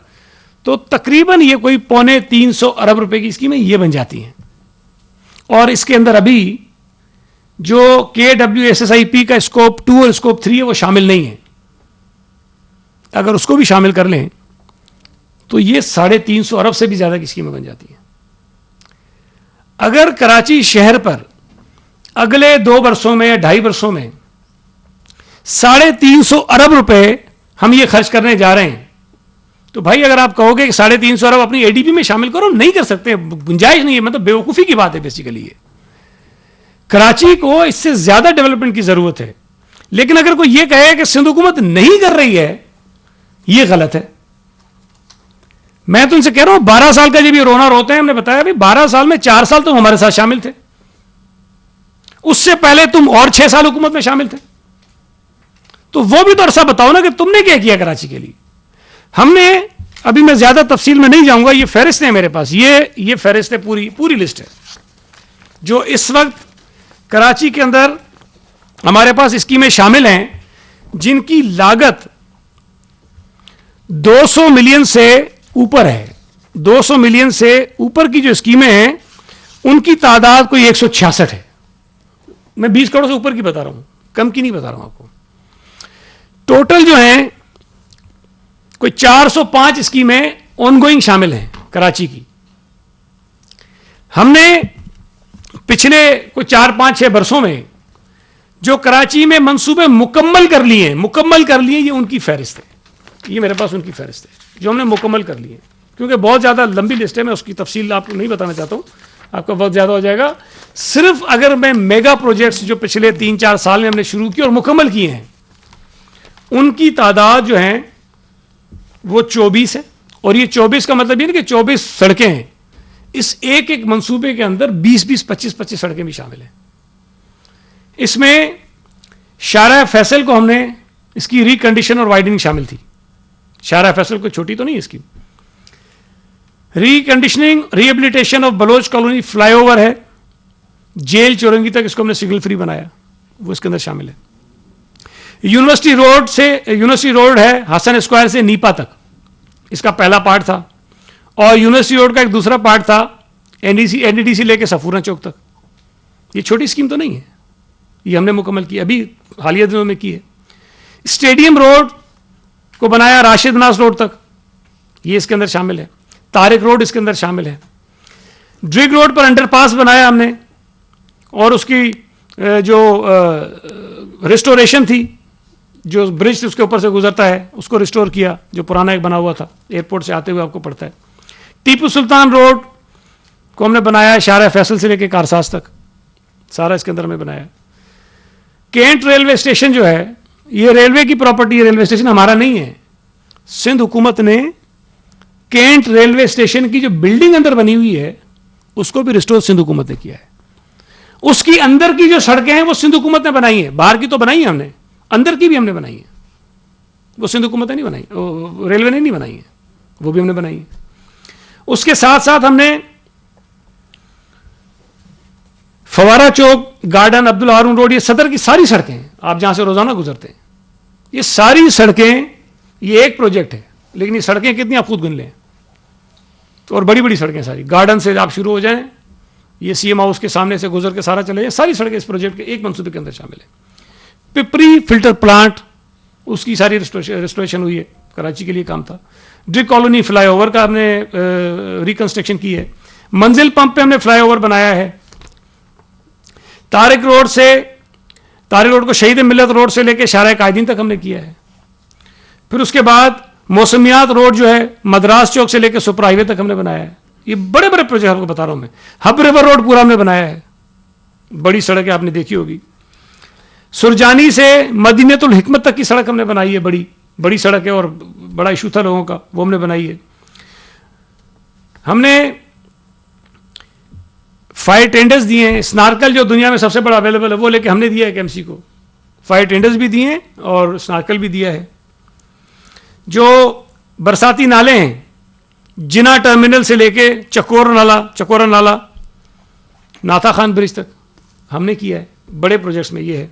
S1: تو تقریباً یہ کوئی 250 ارب روپے کی اسکیمیں یہ بن جاتی ہیں. اور اس کے اندر ابھی جو KWSSIP کا اسکوپ 2 اور اسکوپ 3 ہے وہ شامل نہیں ہے. اگر اس کو بھی شامل کر لیں تو یہ 350 ارب سے بھی زیادہ کی اسکیمیں بن جاتی ہیں. اگر کراچی شہر پر اگلے 2 برسوں میں یا 2.5 برسوں میں 350 ارب روپے ہم یہ خرچ کرنے جا رہے ہیں تو بھائی اگر آپ کہو گے کہ 350 ارب اپنی ADB میں شامل کرو، نہیں کر سکتے، گنجائش نہیں ہے. مطلب بیوقوفی کی بات ہے بیسیکلی. یہ کراچی کو اس سے زیادہ ڈیولپمنٹ کی ضرورت ہے. لیکن اگر کوئی یہ کہے کہ سندھ حکومت نہیں کر رہی ہے، یہ غلط ہے. میں تو ان سے کہہ رہا ہوں 12 سال کا جب یہ رونا روتے ہیں، ہم نے بتایا بھائی 12 سال میں 4 سال تم ہمارے ساتھ شامل تھے، اس سے پہلے تم اور 6 سال حکومت میں شامل تھے. تو وہ بھی تو عرصہ بتاؤ نا کہ تم نے کیا کیا کراچی کے لیے. ہم نے ابھی میں زیادہ تفصیل میں نہیں جاؤں گا، یہ فہرست ہے میرے پاس، یہ فہرست ہے، پوری لسٹ ہے جو اس وقت کراچی کے اندر ہمارے پاس اسکیمیں شامل ہیں جن کی لاگت 200 ملین سے اوپر ہے. 200 ملین سے اوپر کی جو اسکیمیں ہیں ان کی تعداد کوئی 166 ہے. میں 20 کروڑ سے اوپر کی بتا رہا ہوں، کم کی نہیں بتا رہا ہوں آپ کو. ٹوٹل جو ہیں کوئی 405 اسکیمیں آن گوئنگ شامل ہیں کراچی کی. ہم نے پچھلے کوئی 4-5-6 برسوں میں جو کراچی میں منصوبے مکمل کر لیے یہ ان کی فہرست ہے. یہ میرے پاس ان کی فہرست ہے جو ہم نے مکمل کر لیے. کیونکہ بہت زیادہ لمبی لسٹ ہے، میں اس کی تفصیل آپ کو نہیں بتانا چاہتا ہوں، آپ کا وقت زیادہ ہو جائے گا. صرف اگر میں میگا پروجیکٹس جو پچھلے 3-4 سال میں ہم نے شروع کیے اور مکمل کیے ہیں ان کی تعداد جو ہیں وہ 24 ہے. اور یہ 24 کا مطلب یہ نہیں کہ 24 سڑکیں ہیں، اس ایک منصوبے کے اندر 20-20 25-25 سڑکیں بھی شامل ہیں. اس میں شارع فیصل کو ہم نے اس کی ریکنڈیشن اور وائڈنگ شامل تھی. شارع فیصل کو چھوٹی تو نہیں اس کی. Reconditioning rehabilitation of Baloch colony flyover ہے، جیل چورنگی تک اس کو ہم نے سگنل فری بنایا، وہ اس کے اندر شامل ہے. یونیورسٹی روڈ ہے حسن اسکوائر سے نیپا تک، اس کا پہلا پارٹ تھا. اور یونیورسٹی روڈ کا ایک دوسرا پارٹ تھا NDDC لے کے سفورہ چوک تک. یہ چھوٹی اسکیم تو نہیں ہے، یہ ہم نے مکمل کی، ابھی حالیہ دنوں میں کی ہے. اسٹیڈیم روڈ کو بنایا راشد ناز روڈ تک، یہ اس کے اندر شامل ہے. طارق روڈ اس کے اندر شامل ہے. ڈرگ روڈ پر انڈر پاس بنایا ہم نے اور اس کی جو ریسٹوریشن تھی، جو برج اس کے اوپر سے گزرتا ہے اس کو ریسٹور کیا، جو پرانا ایک بنا ہوا تھا ایئرپورٹ سے آتے ہوئے آپ کو پڑتا ہے. ٹیپو سلطان روڈ کو ہم نے بنایا شارع فیصل سے لے کے کارساز تک، سارا اس کے اندر ہم نے بنایا. کینٹ ریلوے اسٹیشن جو ہے یہ ریلوے کی پراپرٹی ہے، ریلوے اسٹیشن ہمارا نہیں ہے. سندھ حکومت نے کینٹ ریلوے اسٹیشن کی جو بلڈنگ اندر بنی ہوئی ہے اس کو بھی ریسٹور سندھ حکومت نے کیا ہے. اس کی اندر کی جو سڑکیں ہیں وہ سندھ حکومت نے بنائی ہیں، باہر کی تو بنائی ہیں ہم نے، اندر کی بھی ہم نے بنائی ہیں. وہ سندھ حکومت نے نہیں بنائی، ریلوے نے نہیں بنائی ہیں، وہ بھی ہم نے بنائی ہیں. اس کے ساتھ ساتھ ہم نے فوارہ چوک، گارڈن، عبداللہ ہارون روڈ، یہ صدر کی ساری سڑکیں ہیں، آپ جہاں سے روزانہ گزرتے ہیں، یہ ساری سڑکیں، یہ ایک پروجیکٹ ہے لیکن یہ سڑکیں کتنی آپ خود گن لیں، اور بڑی بڑی سڑکیں ساری، گارڈن سے آپ شروع ہو جائیں، یہ سی ایم ہاؤس کے سامنے سے گزر کے سارا چلے جائیں، ساری سڑکیں اس پروجیکٹ کے ایک منصوبے کے اندر شامل ہیں۔ پپری فلٹر پلانٹ، اس کی ساری ریسٹوریشن ہوئی ہے، کراچی کے لیے کام تھا۔ ڈرک کالونی فلائی اوور کا ہم نے ریکنسٹرکشن کی ہے۔ منزل پمپ پہ ہم نے فلائی اوور بنایا ہے۔ طارق روڈ کو شہید ملت روڈ سے لے کے شارع قائدین تک ہم نے کیا ہے۔ پھر اس کے بعد موسمیات روڈ جو ہے مدراس چوک سے لے کے سپر ہائی وے تک ہم نے بنایا ہے۔ یہ بڑے بڑے پروجیکٹ آپ کو بتا رہا ہوں میں۔ ہب ریور روڈ پورا ہم نے بنایا ہے، بڑی سڑک ہے، آپ نے دیکھی ہوگی۔ سرجانی سے مدینۃ الحکمت تک کی سڑک ہم نے بنائی ہے، بڑی سڑک ہے اور بڑا ایشو تھا لوگوں کا، وہ ہم نے بنائی ہے۔ ہم نے فائر ٹینڈرز دیے ہیں، سنارکل جو دنیا میں سب سے بڑا اویلیبل ہے وہ لے کے ہم نے دیا ہے کے ایم سی کو، فائر ٹینڈرز بھی دیے ہیں اور سنارکل بھی دیا ہے۔ جو برساتی نالے ہیں، جنا ٹرمینل سے لے کے چکورا نالا ناتا خان برج تک ہم نے کیا ہے، بڑے پروجیکٹس میں یہ ہے۔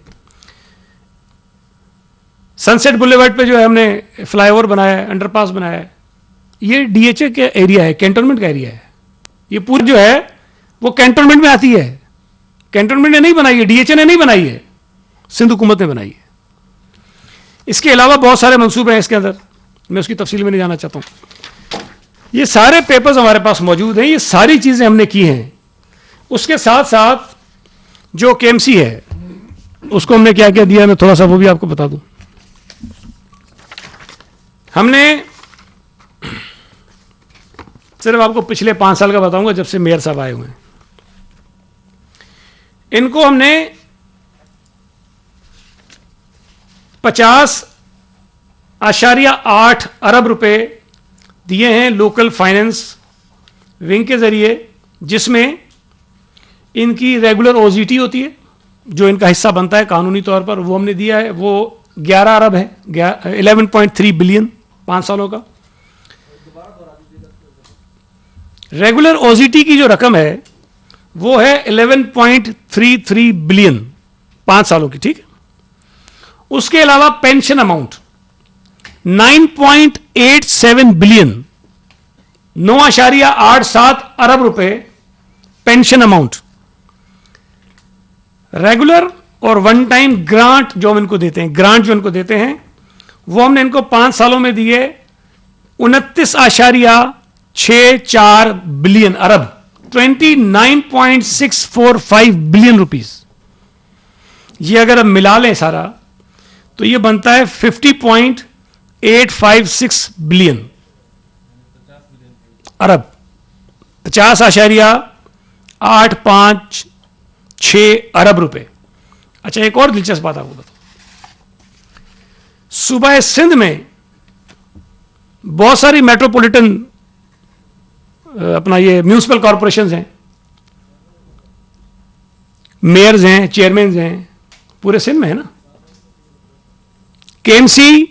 S1: سن سیٹ بلیورڈ پہ جو ہے ہم نے فلائی اوور بنایا ہے، انڈر پاس بنایا ہے۔ یہ ڈی ایچ اے کا ایریا ہے، کینٹونمنٹ کا ایریا ہے، یہ پوری جو ہے وہ کینٹونمنٹ میں آتی ہے۔ کینٹونمنٹ نے نہیں بنائی ہے، ڈی ایچ اے نے نہیں بنائی ہے، سندھ حکومت نے بنائی ہے۔ اس کے علاوہ بہت سارے منصوبے ہیں اس کے اندر، میں اس کی تفصیل میں نہیں جانا چاہتا ہوں۔ یہ سارے پیپرز ہمارے پاس موجود ہیں، یہ ساری چیزیں ہم نے کی ہیں۔ اس کے ساتھ ساتھ جو کے ایم سی ہے اس کو ہم نے کیا کیا دیا، میں تھوڑا سا وہ بھی آپ کو بتا دوں۔ ہم نے صرف آپ کو پچھلے 5 سال کا بتاؤں گا، جب سے میئر صاحب آئے ہوئے ہیں، ان کو ہم نے 50.8 ارب روپے دیے ہیں لوکل فائننس ونگ کے ذریعے، جس میں ان کی ریگولر او زی ٹی ہوتی ہے جو ان کا حصہ بنتا ہے قانونی طور پر، وہ ہم نے دیا ہے، وہ 11 ارب ہے، 11.3 بلین 5 سالوں کا۔ ریگولر او زی ٹی کی جو رقم ہے وہ ہے 11.33 بلین 5 سالوں کی، ٹھیک ہے۔ اس کے علاوہ پینشن اماؤنٹ 9.87 بلین 9.87 ارب روپے پینشن اماؤنٹ، ریگولر اور ون ٹائم گرانٹ جو ہم ان کو دیتے ہیں، گرانٹ جو ان کو دیتے ہیں وہ ہم نے ان کو 5 سالوں میں دیے 29.64 بلین ارب 29.645 بلین روپیز۔ یہ اگر ہم ملا لیں سارا تو یہ بنتا ہے 50.856 بلین ارب، 50.856 ارب روپے۔ اچھا، ایک اور دلچسپ بات آپ کو بتاؤں، صوبہ سندھ میں بہت ساری میٹروپولیٹن اپنا یہ میونسپل کارپوریشنز ہیں، میئرز ہیں، چیئرمینز ہیں، پورے سندھ میں ہے نا۔ کے ایم سی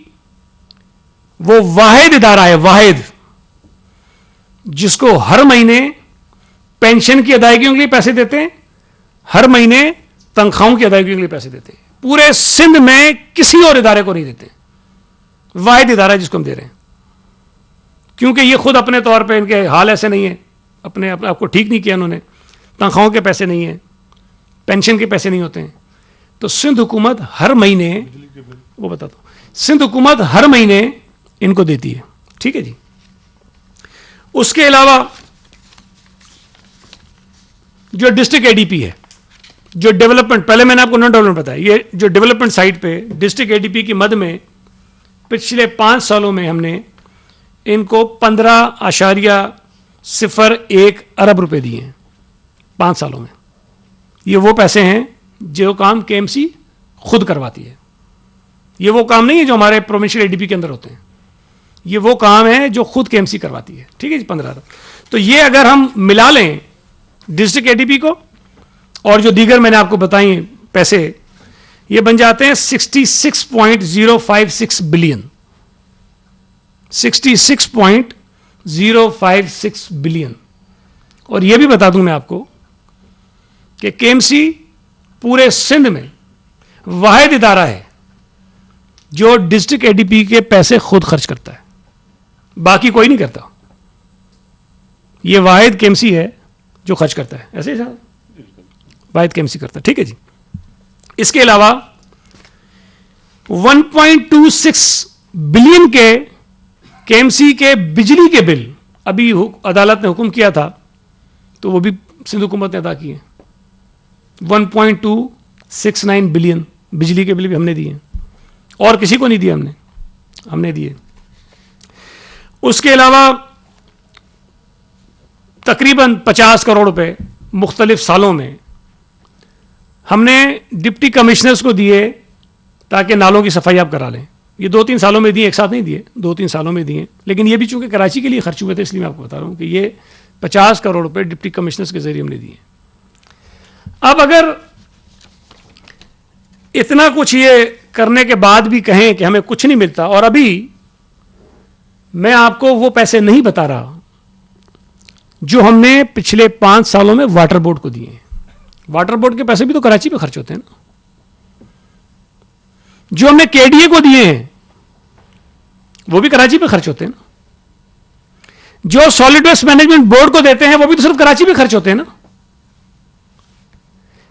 S1: وہ واحد ادارہ ہے، واحد، جس کو ہر مہینے پینشن کی ادائیگیوں کے لیے پیسے دیتے ہیں، ہر مہینے تنخواہوں کی ادائیگیوں کے لیے پیسے دیتے ہیں۔ پورے سندھ میں کسی اور ادارے کو نہیں دیتے، واحد ادارہ ہے جس کو ہم دے رہے ہیں، کیونکہ یہ خود اپنے طور پہ ان کے حال ایسے نہیں ہیں، اپنے آپ کو ٹھیک نہیں کیا انہوں نے، تنخواہوں کے پیسے نہیں ہیں، پینشن کے پیسے نہیں ہوتے ہیں، تو سندھ حکومت ہر مہینے، وہ بتاتا ہوں، سندھ حکومت ہر مہینے ان کو دیتی ہے، ٹھیک ہے جی۔ اس کے علاوہ جو ڈسٹرکٹ اے ڈی پی ہے، جو ڈیولپمنٹ، پہلے میں نے آپ کو نان ڈیولپمنٹ بتایا، یہ جو ڈیولپمنٹ سائٹ پہ ڈسٹرکٹ اے ڈی پی کی مد میں پچھلے 5 سالوں میں ہم نے ان کو 15.01 ارب روپے دیے ہیں 5 سالوں میں۔ یہ وہ پیسے ہیں جو کام کے ایم سی خود کرواتی ہے، یہ وہ کام نہیں ہے جو ہمارے پروونشل اے ڈی پی کے اندر ہوتے ہیں، یہ وہ کام ہے جو خود کے ایم سی کرواتی ہے، ٹھیک ہے جی۔ 15 ارب، تو یہ اگر ہم ملا لیں ڈسٹرکٹ اے ڈی پی کو اور جو دیگر میں نے آپ کو بتائی پیسے، یہ بن جاتے ہیں 66.056 بلین، 66.056 بلین۔ اور یہ بھی بتا دوں میں آپ کو کہ کے ایم سی پورے سندھ میں واحد ادارہ ہے جو ڈسٹرکٹ اے ڈی پی کے پیسے خود خرچ کرتا ہے، باقی کوئی نہیں کرتا. یہ واحد کے ایم سی ہے جو خرچ کرتا ہے. ایسے ہی صاحب واحد کے ایم سی کرتا ہے. ٹھیک ہے جی. اس کے علاوہ 1.26 بلین کے ایم سی کے بجلی کے بل ابھی عدالت نے حکم کیا تھا تو وہ بھی سندھ حکومت نے ادا کیے. 1.269 بلین بجلی کے بل بھی ہم نے دیے اور کسی کو نہیں دیے، ہم نے دیے. اس کے علاوہ تقریباً 50 کروڑ روپے مختلف سالوں میں ہم نے ڈپٹی کمشنرز کو دیے تاکہ نالوں کی صفائی آپ کرا لیں. یہ 2-3 سالوں میں دیے، ایک ساتھ نہیں دیے، 2-3 سالوں میں دیے. لیکن یہ بھی چونکہ کراچی کے لیے خرچ ہوئے تھے اس لیے میں آپ کو بتا رہا ہوں کہ یہ 50 کروڑ روپے ڈپٹی کمشنرز کے ذریعے ہم نے دیے. اب اگر اتنا کچھ یہ کرنے کے بعد بھی کہیں کہ ہمیں کچھ نہیں ملتا، اور ابھی میں آپ کو وہ پیسے نہیں بتا رہا جو ہم نے پچھلے 5 سالوں میں واٹر بورڈ کو دیے ہیں. واٹر بورڈ کے پیسے بھی تو کراچی پہ خرچ ہوتے ہیں نا. جو ہم نے کے ڈی اے کو دیے ہیں وہ بھی کراچی پہ خرچ ہوتے ہیں نا. جو سالڈ ویسٹ مینجمنٹ بورڈ کو دیتے ہیں وہ بھی تو صرف کراچی پہ خرچ ہوتے ہیں نا.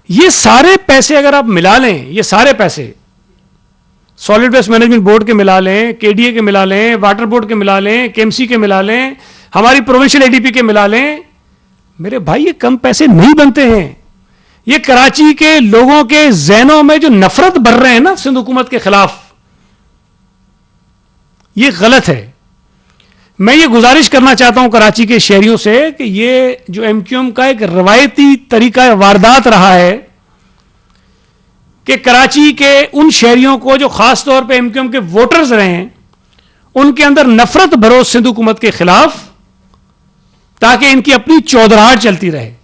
S1: یہ سارے پیسے اگر آپ ملا لیں، یہ سارے پیسے سالڈ ویسٹ مینجمنٹ بورڈ کے ملا لیں، کے ڈی اے کے ملا لیں، واٹر بورڈ کے ملا لیں، کے ایم سی کے ملا لیں، ہماری پروونشل اے ڈی پی کے ملا لیں، میرے بھائی یہ کم پیسے نہیں بنتے ہیں. یہ کراچی کے لوگوں کے ذہنوں میں جو نفرت بھر رہے ہیں نا سندھ حکومت کے خلاف، یہ غلط ہے. میں یہ گزارش کرنا چاہتا ہوں کراچی کے شہریوں سے کہ یہ جو ایم کیو ایم کا ایک روایتی طریقہ واردات رہا ہے کہ کراچی کے ان شہریوں کو جو خاص طور پہ ایم کیو ایم کے ووٹرز رہے ہیں ان کے اندر نفرت بھرو سندھ حکومت کے خلاف تاکہ ان کی اپنی چودراہٹ چلتی رہے.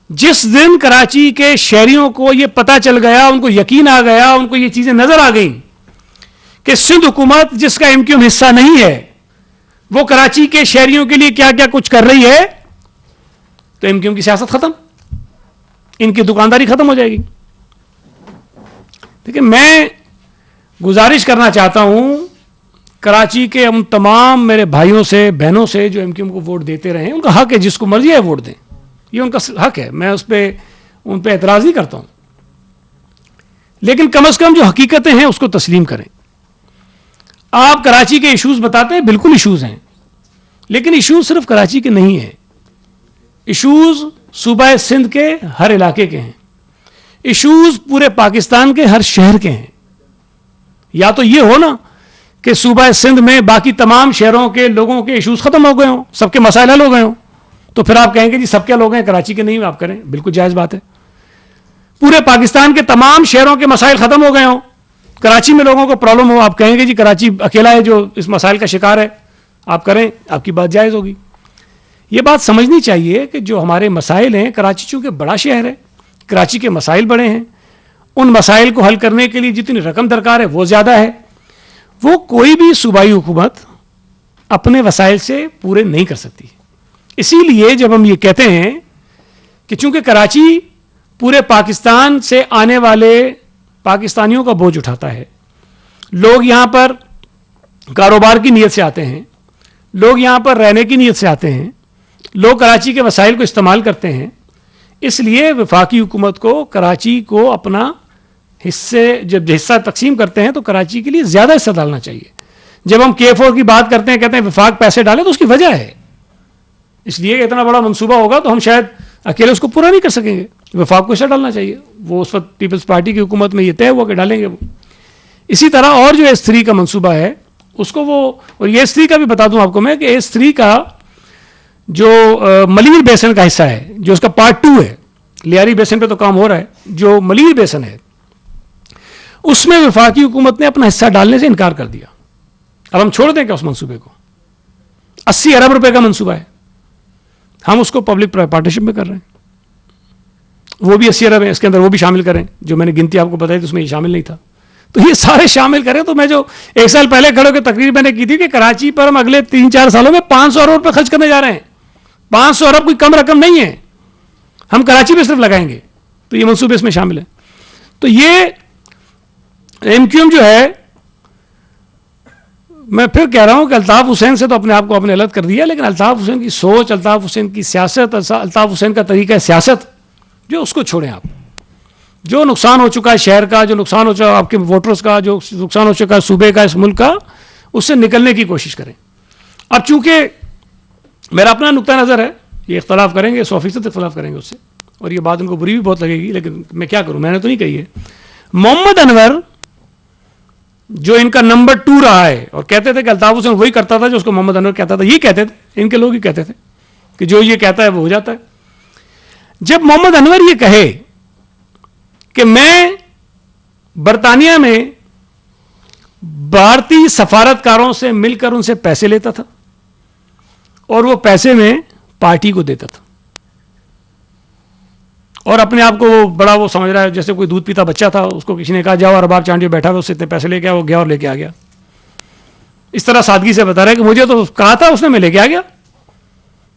S1: جس دن کراچی کے شہریوں کو یہ پتہ چل گیا، ان کو یقین آ گیا، ان کو یہ چیزیں نظر آ گئیں کہ سندھ حکومت جس کا ایم کیو ایم حصہ نہیں ہے وہ کراچی کے شہریوں کے لیے کیا کیا کچھ کر رہی ہے، تو ایم کیو ایم کی سیاست ختم، ان کی دکانداری ختم ہو جائے گی. دیکھیں میں گزارش کرنا چاہتا ہوں کراچی کے ہم تمام میرے بھائیوں سے بہنوں سے جو ایم کیو ایم کو ووٹ دیتے رہے ہیں، ان کا حق ہے جس کو مرضی ہے ووٹ دیں، یہ ان کا حق ہے، میں ان پہ اعتراض نہیں کرتا ہوں. لیکن کم از کم جو حقیقتیں ہیں اس کو تسلیم کریں. آپ کراچی کے ایشوز بتاتے ہیں، بالکل ایشوز ہیں، لیکن ایشوز صرف کراچی کے نہیں ہیں. ایشوز صوبہ سندھ کے ہر علاقے کے ہیں، ایشوز پورے پاکستان کے ہر شہر کے ہیں. یا تو یہ ہو نا کہ صوبہ سندھ میں باقی تمام شہروں کے لوگوں کے ایشوز ختم ہو گئے ہوں، سب کے مسائل حل ہو گئے ہوں، تو پھر آپ کہیں گے جی سب کیا لوگ ہیں کراچی کے نہیں، آپ کریں، بالکل جائز بات ہے. پورے پاکستان کے تمام شہروں کے مسائل ختم ہو گئے ہوں، کراچی میں لوگوں کو پرابلم ہو، آپ کہیں گے جی کراچی اکیلا ہے جو اس مسائل کا شکار ہے، آپ کریں، آپ کی بات جائز ہوگی. یہ بات سمجھنی چاہیے کہ جو ہمارے مسائل ہیں، کراچی چونکہ بڑا شہر ہے، کراچی کے مسائل بڑے ہیں، ان مسائل کو حل کرنے کے لیے جتنی رقم درکار ہے وہ زیادہ ہے، وہ کوئی بھی صوبائی حکومت اپنے وسائل سے پورے نہیں کر سکتی. اسی لیے جب ہم یہ کہتے ہیں کہ چونکہ کراچی پورے پاکستان سے آنے والے پاکستانیوں کا بوجھ اٹھاتا ہے، لوگ یہاں پر کاروبار کی نیت سے آتے ہیں، لوگ یہاں پر رہنے کی نیت سے آتے ہیں، لوگ کراچی کے وسائل کو استعمال کرتے ہیں، اس لیے وفاقی حکومت کو کراچی کو اپنا جب حصہ تقسیم کرتے ہیں تو کراچی کے لیے زیادہ حصہ ڈالنا چاہیے. جب ہم K4 کی بات کرتے ہیں، کہتے ہیں وفاق پیسے ڈالے، تو اس کی وجہ ہے، اس لیے کہ اتنا بڑا منصوبہ ہوگا تو ہم شاید اکیلے اس کو پورا نہیں کر سکیں گے، وفاق کو حصہ ڈالنا چاہیے. وہ اس وقت پیپلز پارٹی کی حکومت میں یہ طے ہوا کہ ڈالیں گے وہ. اسی طرح اور جو S3 کا منصوبہ ہے اس کو وہ، اور یہ S3 کا بھی بتا دوں آپ کو میں کہ S3 کا جو ملیل بیسن کا حصہ ہے، جو اس کا پارٹ 2 ہے، لیاری بیسن پہ تو کام ہو رہا ہے، جو ملیل بیسن ہے اس میں وفاقی حکومت نے اپنا حصہ ڈالنے سے انکار کر دیا. اب ہم چھوڑ دیں کیا اس منصوبے کو؟ 80 ارب روپے کا منصوبہ ہے، ہم اس کو پبلک پارٹنرشپ میں کر رہے ہیں، وہ بھی 80 ارب ہے، اس کے اندر وہ بھی شامل کریں، جو میں نے گنتی آپ کو بتائی تو اس میں یہ شامل نہیں تھا، تو یہ سارے شامل کریں. تو میں جو 1 سال پہلے کھڑے ہو کے تقریر میں نے کی تھی کہ کراچی پر ہم اگلے 3-4 سالوں میں 500 ارب روپے خرچ کرنے جا رہے ہیں. 500 ارب کوئی کم رقم نہیں ہے. ہم کراچی میں صرف لگائیں گے. تو یہ منصوبے اس میں شامل ہیں. تو یہ ایم کیو ایم جو ہے, میں پھر کہہ رہا ہوں کہ الطاف حسین سے تو اپنے آپ کو اپنے الگ کر دیا, لیکن الطاف حسین کی سوچ, الطاف حسین کی سیاست, الطاف حسین کا طریقہ سیاست جو اس کو چھوڑیں آپ. جو نقصان ہو چکا ہے شہر کا, جو نقصان ہو چکا ہے آپ کے ووٹرز کا, جو نقصان ہو چکا ہے صوبے کا, اس ملک کا, اس سے نکلنے کی کوشش کریں. اب چونکہ میرا اپنا نقطہ نظر ہے, یہ اختلاف کریں گے, 100% اختلاف کریں گے اس سے, اور یہ بات ان کو بری بھی بہت لگے گی, لیکن میں کیا کروں, میں نے تو نہیں کہی ہے. محمد انور جو ان کا نمبر 2 رہا ہے, اور کہتے تھے کہ الطاف حسین وہی کرتا تھا جو اس کو محمد انور کہتا تھا, یہ کہتے تھے, ان کے لوگ ہی کہتے تھے کہ جو یہ کہتا ہے وہ ہو جاتا ہے. جب محمد انور یہ کہے کہ میں برطانیہ میں بھارتی سفارتکاروں سے مل کر ان سے پیسے لیتا تھا اور وہ پیسے میں پارٹی کو دیتا تھا, اور اپنے آپ کو بڑا وہ سمجھ رہا ہے جیسے کوئی دودھ پیتا بچہ تھا, اس کو کسی نے کہا جاؤ ارباب چانڈی بیٹھا ہوا, اس سے اتنے پیسے لے کے آیا, وہ گیا اور لے کے آ گیا. اس طرح سادگی سے بتا رہا ہے کہ مجھے تو کہا تھا اس نے, میں لے کے آ گیا.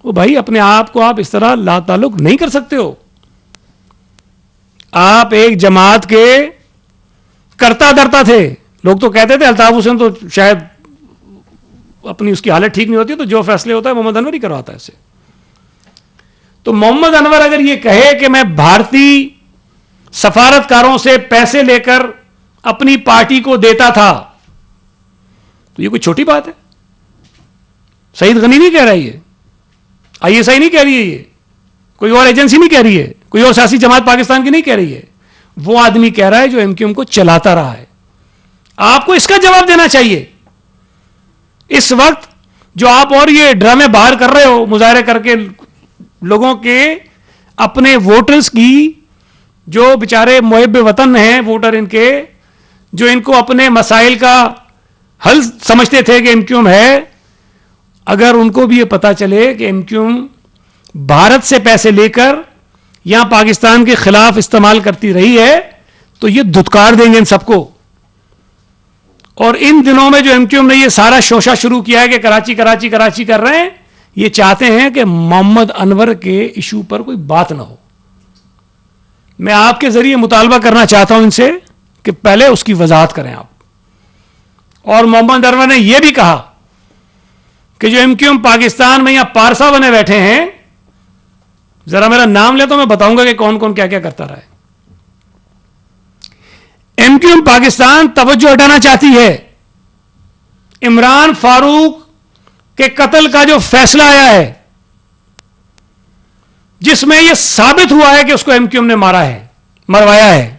S1: وہ بھائی اپنے آپ کو آپ اس طرح لا تعلق نہیں کر سکتے ہو. آپ ایک جماعت کے کرتا درتا تھے. لوگ تو کہتے تھے الطاف حسین تو شاید اپنی اس کی حالت ٹھیک نہیں ہوتی, تو جو فیصلے ہوتا ہے محمد انور ہی کرواتا ہے اسے. تو محمد انور اگر یہ کہے کہ میں بھارتی سفارتکاروں سے پیسے لے کر اپنی پارٹی کو دیتا تھا, تو یہ کوئی چھوٹی بات ہے. سعید غنی نہیں کہہ رہا, یہ آئی ایس آئی نہیں کہہ رہی ہے, یہ کوئی اور ایجنسی نہیں کہہ رہی ہے, کوئی اور سیاسی جماعت پاکستان کی نہیں کہہ رہی ہے. وہ آدمی کہہ رہا ہے جو ایم کیو ایم کو چلاتا رہا ہے. آپ کو اس کا جواب دینا چاہیے. اس وقت جو آپ اور یہ ڈرامے باہر کر رہے ہو, مظاہرے کر کے لوگوں کے اپنے ووٹرز کی, جو بیچارے محب وطن ہیں ووٹر ان کے, جو ان کو اپنے مسائل کا حل سمجھتے تھے کہ ایم کیو ایم ہے, اگر ان کو بھی یہ پتا چلے کہ ایم کیو ایم بھارت سے پیسے لے کر یہاں پاکستان کے خلاف استعمال کرتی رہی ہے, تو یہ دھتکار دیں گے ان سب کو. اور ان دنوں میں جو ایم کیو ایم نے یہ سارا شوشہ شروع کیا ہے کہ کراچی کراچی کراچی کر رہے ہیں, یہ چاہتے ہیں کہ محمد انور کے ایشو پر کوئی بات نہ ہو. میں آپ کے ذریعے مطالبہ کرنا چاہتا ہوں ان سے کہ پہلے اس کی وضاحت کریں آپ. اور محمد انور نے یہ بھی کہا کہ جو ایم کیو ایم پاکستان میں یہاں پارسا بنے بیٹھے ہیں, ذرا میرا نام لے تو میں بتاؤں گا کہ کون کون کیا کیا کرتا رہا ہے. ایم کیو ایم پاکستان توجہ ہٹانا چاہتی ہے. عمران فاروق کے قتل کا جو فیصلہ آیا ہے, جس میں یہ ثابت ہوا ہے کہ اس کو ایم کیو ایم نے مارا ہے, مروایا ہے,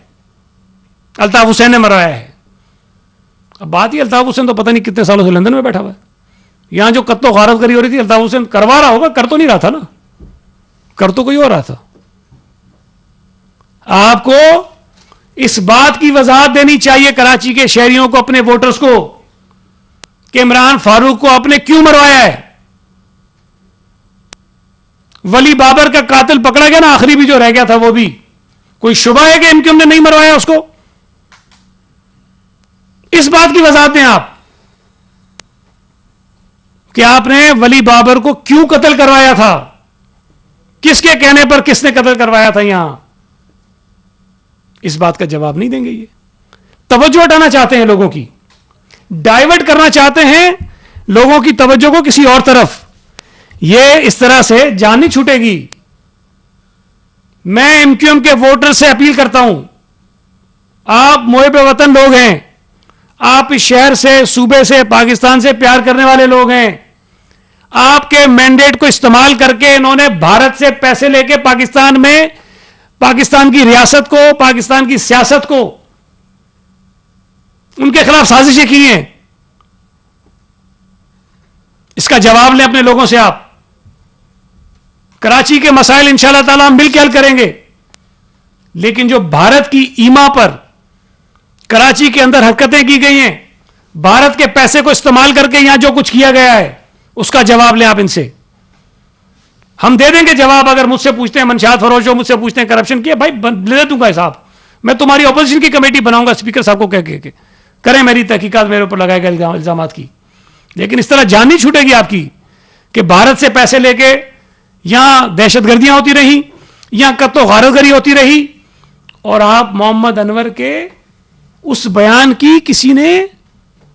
S1: الطاف حسین نے مروایا ہے. اب بات یہ, الطاف حسین تو پتہ نہیں کتنے سالوں سے لندن میں بیٹھا ہوا ہے. یہاں جو قتل و غارت کری ہو رہی تھی, الطاف حسین کروا رہا ہوگا, کر تو نہیں رہا تھا نا, کر تو کوئی اور رہا تھا. آپ کو اس بات کی وضاحت دینی چاہیے کراچی کے شہریوں کو, اپنے ووٹرز کو, کہ عمران فاروق کو آپ نے کیوں مروایا ہے. ولی بابر کا قاتل پکڑا گیا نا, آخری بھی جو رہ گیا تھا, وہ بھی کوئی شبہ ہے کہ ایم کیو ایم نے نہیں مروایا اس کو. اس بات کی وضاحت دیں آپ کہ آپ نے ولی بابر کو کیوں قتل کروایا تھا, کس کے کہنے پر کس نے قتل کروایا تھا. یہاں اس بات کا جواب نہیں دیں گے. یہ توجہ ہٹانا چاہتے ہیں لوگوں کی, ڈائیورٹ کرنا چاہتے ہیں لوگوں کی توجہ کو کسی اور طرف. یہ اس طرح سے جان نہیں چھوٹے گی. میں ایم کیو ایم کے ووٹر سے اپیل کرتا ہوں, آپ محب وطن لوگ ہیں, آپ اس شہر سے, صوبے سے, پاکستان سے پیار کرنے والے لوگ ہیں. آپ کے مینڈیٹ کو استعمال کر کے انہوں نے بھارت سے پیسے لے کے پاکستان میں پاکستان کی ریاست کو, پاکستان کی سیاست کو, ان کے خلاف سازشیں کی ہیں. اس کا جواب لیں اپنے لوگوں سے آپ. کراچی کے مسائل انشاءاللہ تعالی ہم مل کے حل کریں گے, لیکن جو بھارت کی ایما پر کراچی کے اندر حرکتیں کی گئی ہیں, بھارت کے پیسے کو استعمال کر کے یہاں جو کچھ کیا گیا ہے, اس کا جواب لیں آپ ان سے. ہم دے دیں گے جواب. اگر مجھ سے پوچھتے ہیں منشیات فروش ہو, مجھ سے پوچھتے ہیں کرپشن کیا, بھائی لے دوں گا حساب. میں تمہاری اپوزیشن کی کمیٹی بناؤں گا, اسپیکر صاحب کو کہہ کے کریں میری تحقیقات, میرے اوپر لگائے گئے الزامات کی. لیکن اس طرح جان نہیں چھوٹے گی آپ کی کہ بھارت سے پیسے لے کے یہاں دہشت گردیاں ہوتی رہیں, یہاں قتل و غارت گری ہوتی رہی, اور آپ محمد انور کے اس بیان کی کسی نے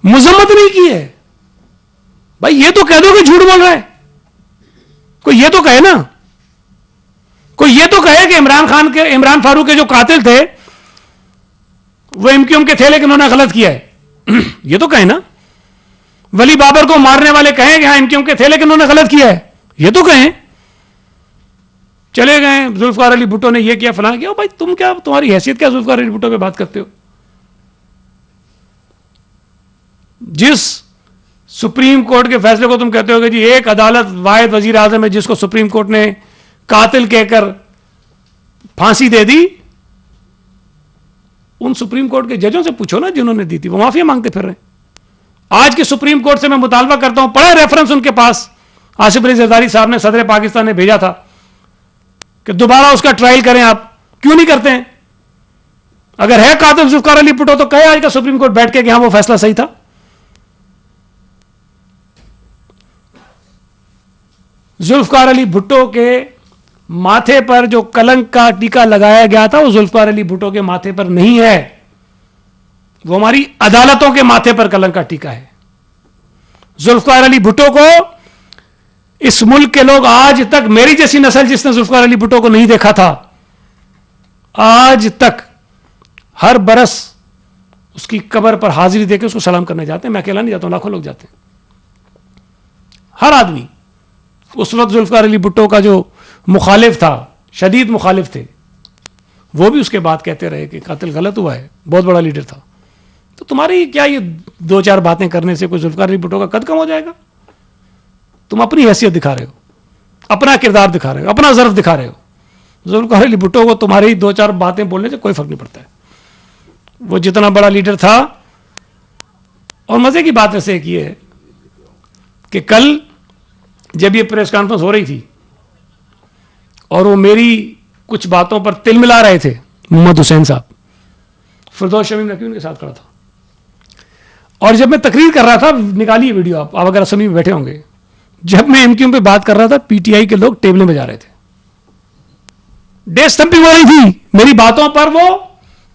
S1: مذمت نہیں کی ہے. بھائی یہ تو کہہ دو کہ جھوٹ بول رہا ہے, کوئی یہ تو کہے نا, کوئی یہ تو کہے کہ عمران فاروق کے جو قاتل تھے وہ ایم کیو ایم کے تھے لیکن انہوں نے غلط کیا ہے. یہ تو کہیں نا. ولی بابر کو مارنے والے کہیں کہ ہاں ایم کیو ایم کے تھے لیکن انہوں نے غلط کیا ہے, یہ تو کہیں. چلے گئے ذوالفقار علی بھٹو نے یہ کیا فلاں کیا. بھائی تم کیا, تمہاری حیثیت کیا ذوالفقار علی بھٹو پہ بات کرتے ہو؟ جس سپریم کورٹ کے فیصلے کو تم کہتے ہو کہ جی ایک عدالت واحد وزیر اعظم ہے جس کو سپریم کورٹ نے قاتل کہہ کر پھانسی دے دی, ان سپریم کورٹ کے ججوں سے پوچھو نا جنہوں نے دی تھی, وہ معافی مانگتے پھر رہے ہیں. آج کے سپریم کورٹ سے میں مطالبہ کرتا ہوں, پڑھے ریفرنس ان کے پاس, آصف علی زرداری صاحب نے صدر پاکستان نے بھیجا تھا کہ دوبارہ اس کا ٹرائل کریں. آپ کیوں نہیں کرتے ہیں؟ اگر ہے قاتل ذوالفقار علی بھٹو تو کہے آج کا سپریم کورٹ بیٹھ کے کہ ہاں وہ فیصلہ صحیح تھا. ذوالفقار علی بھٹو کے ماتھے پر جو کلنک کا ٹیکا لگایا گیا تھا وہ ذوالفقار علی بھٹو کے ماتھے پر نہیں ہے, وہ ہماری عدالتوں کے ماتھے پر کلنک کا ٹیکا ہے. ذوالفقار علی بھٹو کو اس ملک کے لوگ آج تک, میری جیسی نسل جس نے ذوالفقار علی بھٹو کو نہیں دیکھا تھا, آج تک ہر برس اس کی قبر پر حاضری دے کے اس کو سلام کرنے جاتے ہیں. میں اکیلا نہیں جاتا ہوں, لاکھوں لوگ جاتے ہیں. ہر آدمی. اس وقت ذوالفقار علی بھٹو کا جو مخالف تھا, شدید مخالف تھے, وہ بھی اس کے بعد کہتے رہے کہ قاتل غلط ہوا ہے, بہت بڑا لیڈر تھا. تو تمہاری کیا یہ دو چار باتیں کرنے سے کوئی ذوالفقار علی بھٹو کا قد کم ہو جائے گا؟ تم اپنی حیثیت دکھا رہے ہو, اپنا کردار دکھا رہے ہو, اپنا ظرف دکھا رہے ہو. ذوالفقار علی بھٹو کو تمہاری دو چار باتیں بولنے سے کوئی فرق نہیں پڑتا ہے. وہ جتنا بڑا لیڈر تھا. اور مزے کی بات ویسے ایک یہ ہے کہ کل جب یہ پریس کانفرنس ہو رہی تھی اور وہ میری کچھ باتوں پر تل ملا رہے تھے, محمد حسین صاحب, فردوس شمیم نقوی ان کے ساتھ کھڑا تھا, اور جب میں تقریر کر رہا تھا, نکالیے ویڈیو آپ اگر اسمبلی میں بیٹھے ہوں گے, جب میں ایم کیو ایم پہ بات کر رہا تھا پی ٹی آئی کے لوگ ٹیبلیں بجا رہے تھے, ڈیسک اسٹمپنگ ہو رہی تھی میری باتوں پر, وہ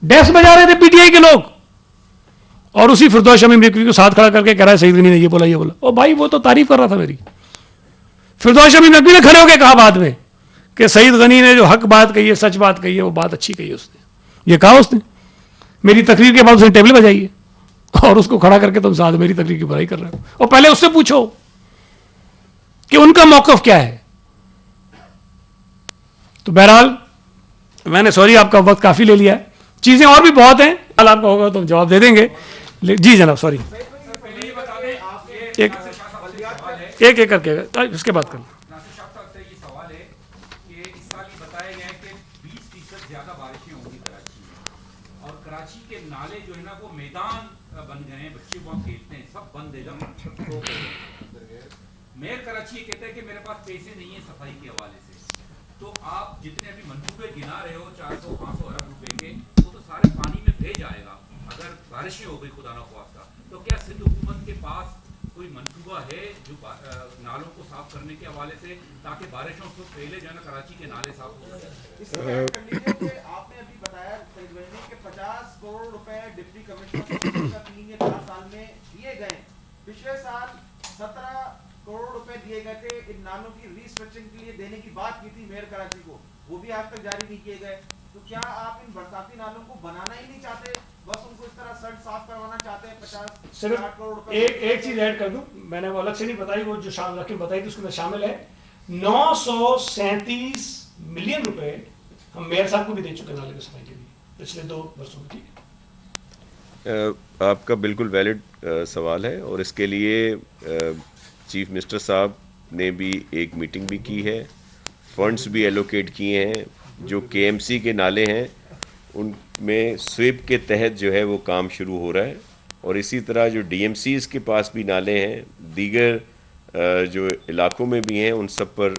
S1: ڈیسک بجا رہے تھے پی ٹی آئی کے لوگ, اور اسی فردوس شمیم نقوی کو ساتھ کھڑا کر کے کہہ رہا ہے سعید غنی نے یہ بولا یہ بولا. او بھائی وہ تو تعریف کر رہا تھا میری. فردوس شمیم نقوی نے کھڑے ہو کے کہا بعد میں کہ سعید غنی نے جو حق بات کہی ہے, سچ بات کہی ہے, وہ بات اچھی کہی ہے اس نے. یہ کہا اس نے میری تقریر کے بعد, اس نے ٹیبل بجائی ہے, اور اس کو کھڑا کر کے تم ساتھ میری تقریر کی برائی کر رہے ہو. اور پہلے اس سے پوچھو کہ ان کا موقف کیا ہے. تو بہرحال میں نے سوری آپ کا وقت کافی لے لیا ہے, چیزیں اور بھی بہت ہیں, کل آپ کا ہوگا تو جواب دے دیں گے. جی جناب سوری, ایک ایک کر کے اس کے بعد کرنا.
S2: کراچی کے نالے جو ہے نا وہ میدان بن گئے ہیں, بچے وہاں کھیلتے ہیں, سب بند ہے. میئر کراچی یہ کہتا ہے کہ میرے پاس پیسے نہیں ہیں صفائی کے حوالے سے. تو آپ جتنے ابھی منصوبے گنا رہے ہو 400-500 ارب روپے کے, وہ تو سارے پانی میں بہہ جائے گا اگر بارشیں ہو گئی خدا نخواستہ. تو کیا سندھ حکومت کے پاس کوئی منصوبہ ہے جو نالوں کو صاف کرنے کے حوالے سے, تاکہ بارشوں سے پہلے جو ہے نا کراچی کے نالے صاف ہو جائیں؟
S3: آپ نے ابھی بتایا سعید غنی کہ 50 کروڑ روپے ڈپٹی کمشنر 3 یا 4 سال میں دیے گئے. پچھلے سال 17 کروڑ روپے دیے گئے تھے ان نالوں کی ریسٹرکچرنگ کے لیے, دینے کی بات کی تھی میئر کراچی کو, وہ بھی آج تک جاری نہیں کیے گئے. تو کیا آپ ان برساتی نالوں کو بنانا ہی نہیں چاہتے, بس ان کو اس طرح سڑک صاف کروانا چاہتے ہیں؟ 50 کروڑ روپے.
S1: ایک چیز ایڈ کر دوں, میں نے وہ الگ سے نہیں بتائی, وہ جو رقم بتائی تھی اس میں شامل ہے 937 ملین روپے ہم میئر صاحب کو بھی دے چکے نالے کی صفائی کے لیے پچھلے 2 برسوں میں.
S4: آپ کا بالکل ویلڈ سوال ہے, اور اس کے لیے چیف منسٹر صاحب نے بھی ایک میٹنگ بھی کی ہے, فنڈز بھی ایلوکیٹ کیے ہیں. جو کے ایم سی کے نالے ہیں ان میں سویپ کے تحت جو ہے وہ کام شروع ہو رہا ہے, اور اسی طرح جو ڈی ایم سیز کے پاس بھی نالے ہیں, دیگر جو علاقوں میں بھی ہیں, ان سب پر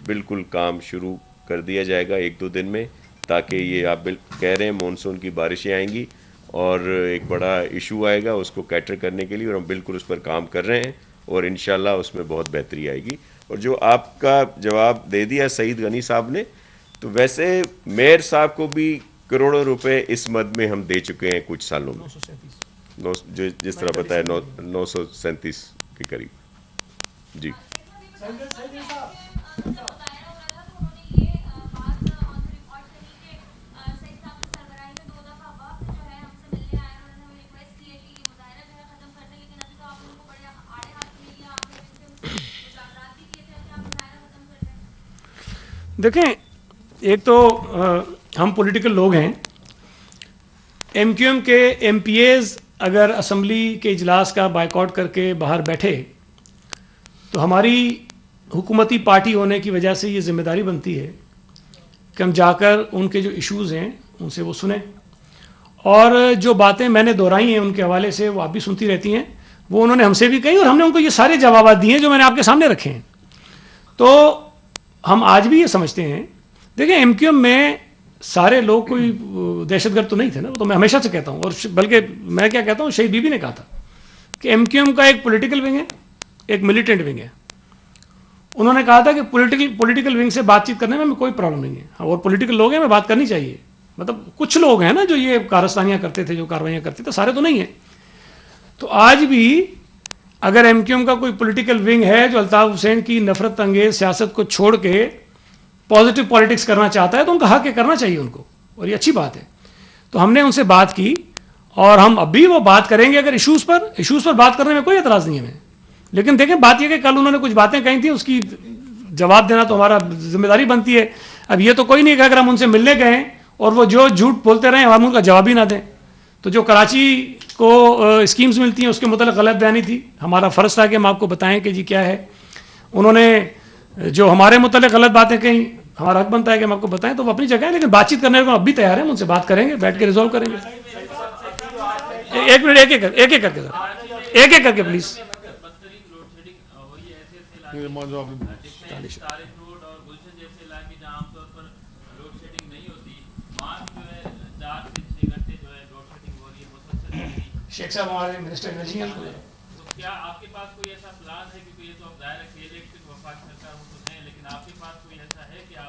S4: بالکل کام شروع کر دیا جائے گا 1-2 دن میں, تاکہ یہ آپ کہہ رہے ہیں مونسون کی بارشیں آئیں گی اور ایک بڑا ایشو آئے گا اس کو کیٹر کرنے کے لیے, اور ہم بالکل اس پر کام کر رہے ہیں, اور انشاءاللہ اس میں بہت بہتری آئے گی. اور جو آپ کا جواب دے دیا سعید غنی صاحب نے, تو ویسے میئر صاحب کو بھی کروڑوں روپے اس مد میں ہم دے چکے ہیں کچھ سالوں میں، جو جس طرح بتایا 937 کے قریب. جی
S1: دیکھیں، ایک تو ہم پولیٹیکل لوگ ہیں. ایم کیو ایم کے ایم پی ایز اگر اسمبلی کے اجلاس کا بائیکاٹ کر کے باہر بیٹھے تو ہماری حکومتی پارٹی ہونے کی وجہ سے یہ ذمہ داری بنتی ہے کہ ہم جا کر ان کے جو ایشوز ہیں ان سے وہ سنیں، اور جو باتیں میں نے دہرائی ہیں ان کے حوالے سے وہ آپ بھی سنتی رہتی ہیں، وہ انہوں نے ہم سے بھی کہی اور ہم نے ان کو یہ سارے جوابات دیے ہیں جو میں نے آپ کے سامنے رکھے ہیں. تو ہم آج بھی یہ سمجھتے ہیں، دیکھیں ایم کیو ایم میں سارے لوگ کوئی دہشت گرد تو نہیں تھے نا، وہ تو میں ہمیشہ سے کہتا ہوں، اور بلکہ میں کیا کہتا ہوں، شہید بی بی نے کہا تھا کہ ایم کیو ایم کا ایک پولیٹیکل ونگ ہے، ایک ملیٹنٹ ونگ ہے. انہوں نے کہا تھا کہ پولیٹیکل ونگ سے بات چیت کرنے میں ہمیں کوئی پرابلم نہیں ہے، اور پولیٹیکل لوگ ہیں ہمیں بات کرنی چاہیے. مطلب کچھ لوگ ہیں نا جو یہ کارستانیاں کرتے تھے، جو کاروائیاں کرتے تھے، سارے تو نہیں ہیں. تو آج بھی اگر ایم کیو ایم کا کوئی پولیٹیکل ونگ ہے جو الطاف حسین کی نفرت انگیز سیاست کو چھوڑ کے پازیٹیو پالیٹکس کرنا چاہتا ہے تو ان کا حق ہے، کرنا چاہیے ان کو، اور یہ اچھی بات ہے. تو ہم نے ان سے بات کی اور ہم اب بھی وہ بات کریں گے اگر ایشوز پر بات کرنے میں کوئی اعتراض نہیں ہے ہمیں. لیکن دیکھیں بات یہ کہ کل انہوں نے کچھ باتیں کہی تھیں، اس کی جواب دینا تو ہمارا ذمہ داری بنتی ہے. اب یہ تو کوئی نہیں کہ اگر ہم ان سے ملنے گئے اور وہ جو جھوٹ بولتے رہیں ہم ان کا جواب ہی نہ دیں. تو جو کراچی کو اسکیمز ملتی ہیں اس کے متعلق غلط بیانی تھی، ہمارا فرض تھا کہ ہم آپ کو بتائیں کہ جی کیا ہے. انہوں نے جو ہمارے متعلق غلط باتیں کہیں، ہمارا حق بنتا ہے کہ ہم آپ کو بتائیں، تو وہ اپنی جگہ ہے، لیکن بات چیت کرنے کو اب بھی تیار ہیں. ہم ان سے بات کریں گے، بیٹھ کے ریزالو کریں گے. ایک منٹ، ایک ایک کر کے سر، ایک کر کے پلیز. شیخ صاحب ہمارے منسٹر انرجی ہیں.
S2: کیا آپ کے پاس کوئی ایسا پلان ہے، کیونکہ یہ تو اب ظاہر ہے کہ الیکٹڈ وفاقی سرکار وہ تو ہیں، لیکن آپ کے پاس کوئی ایسا ہے کہ آپ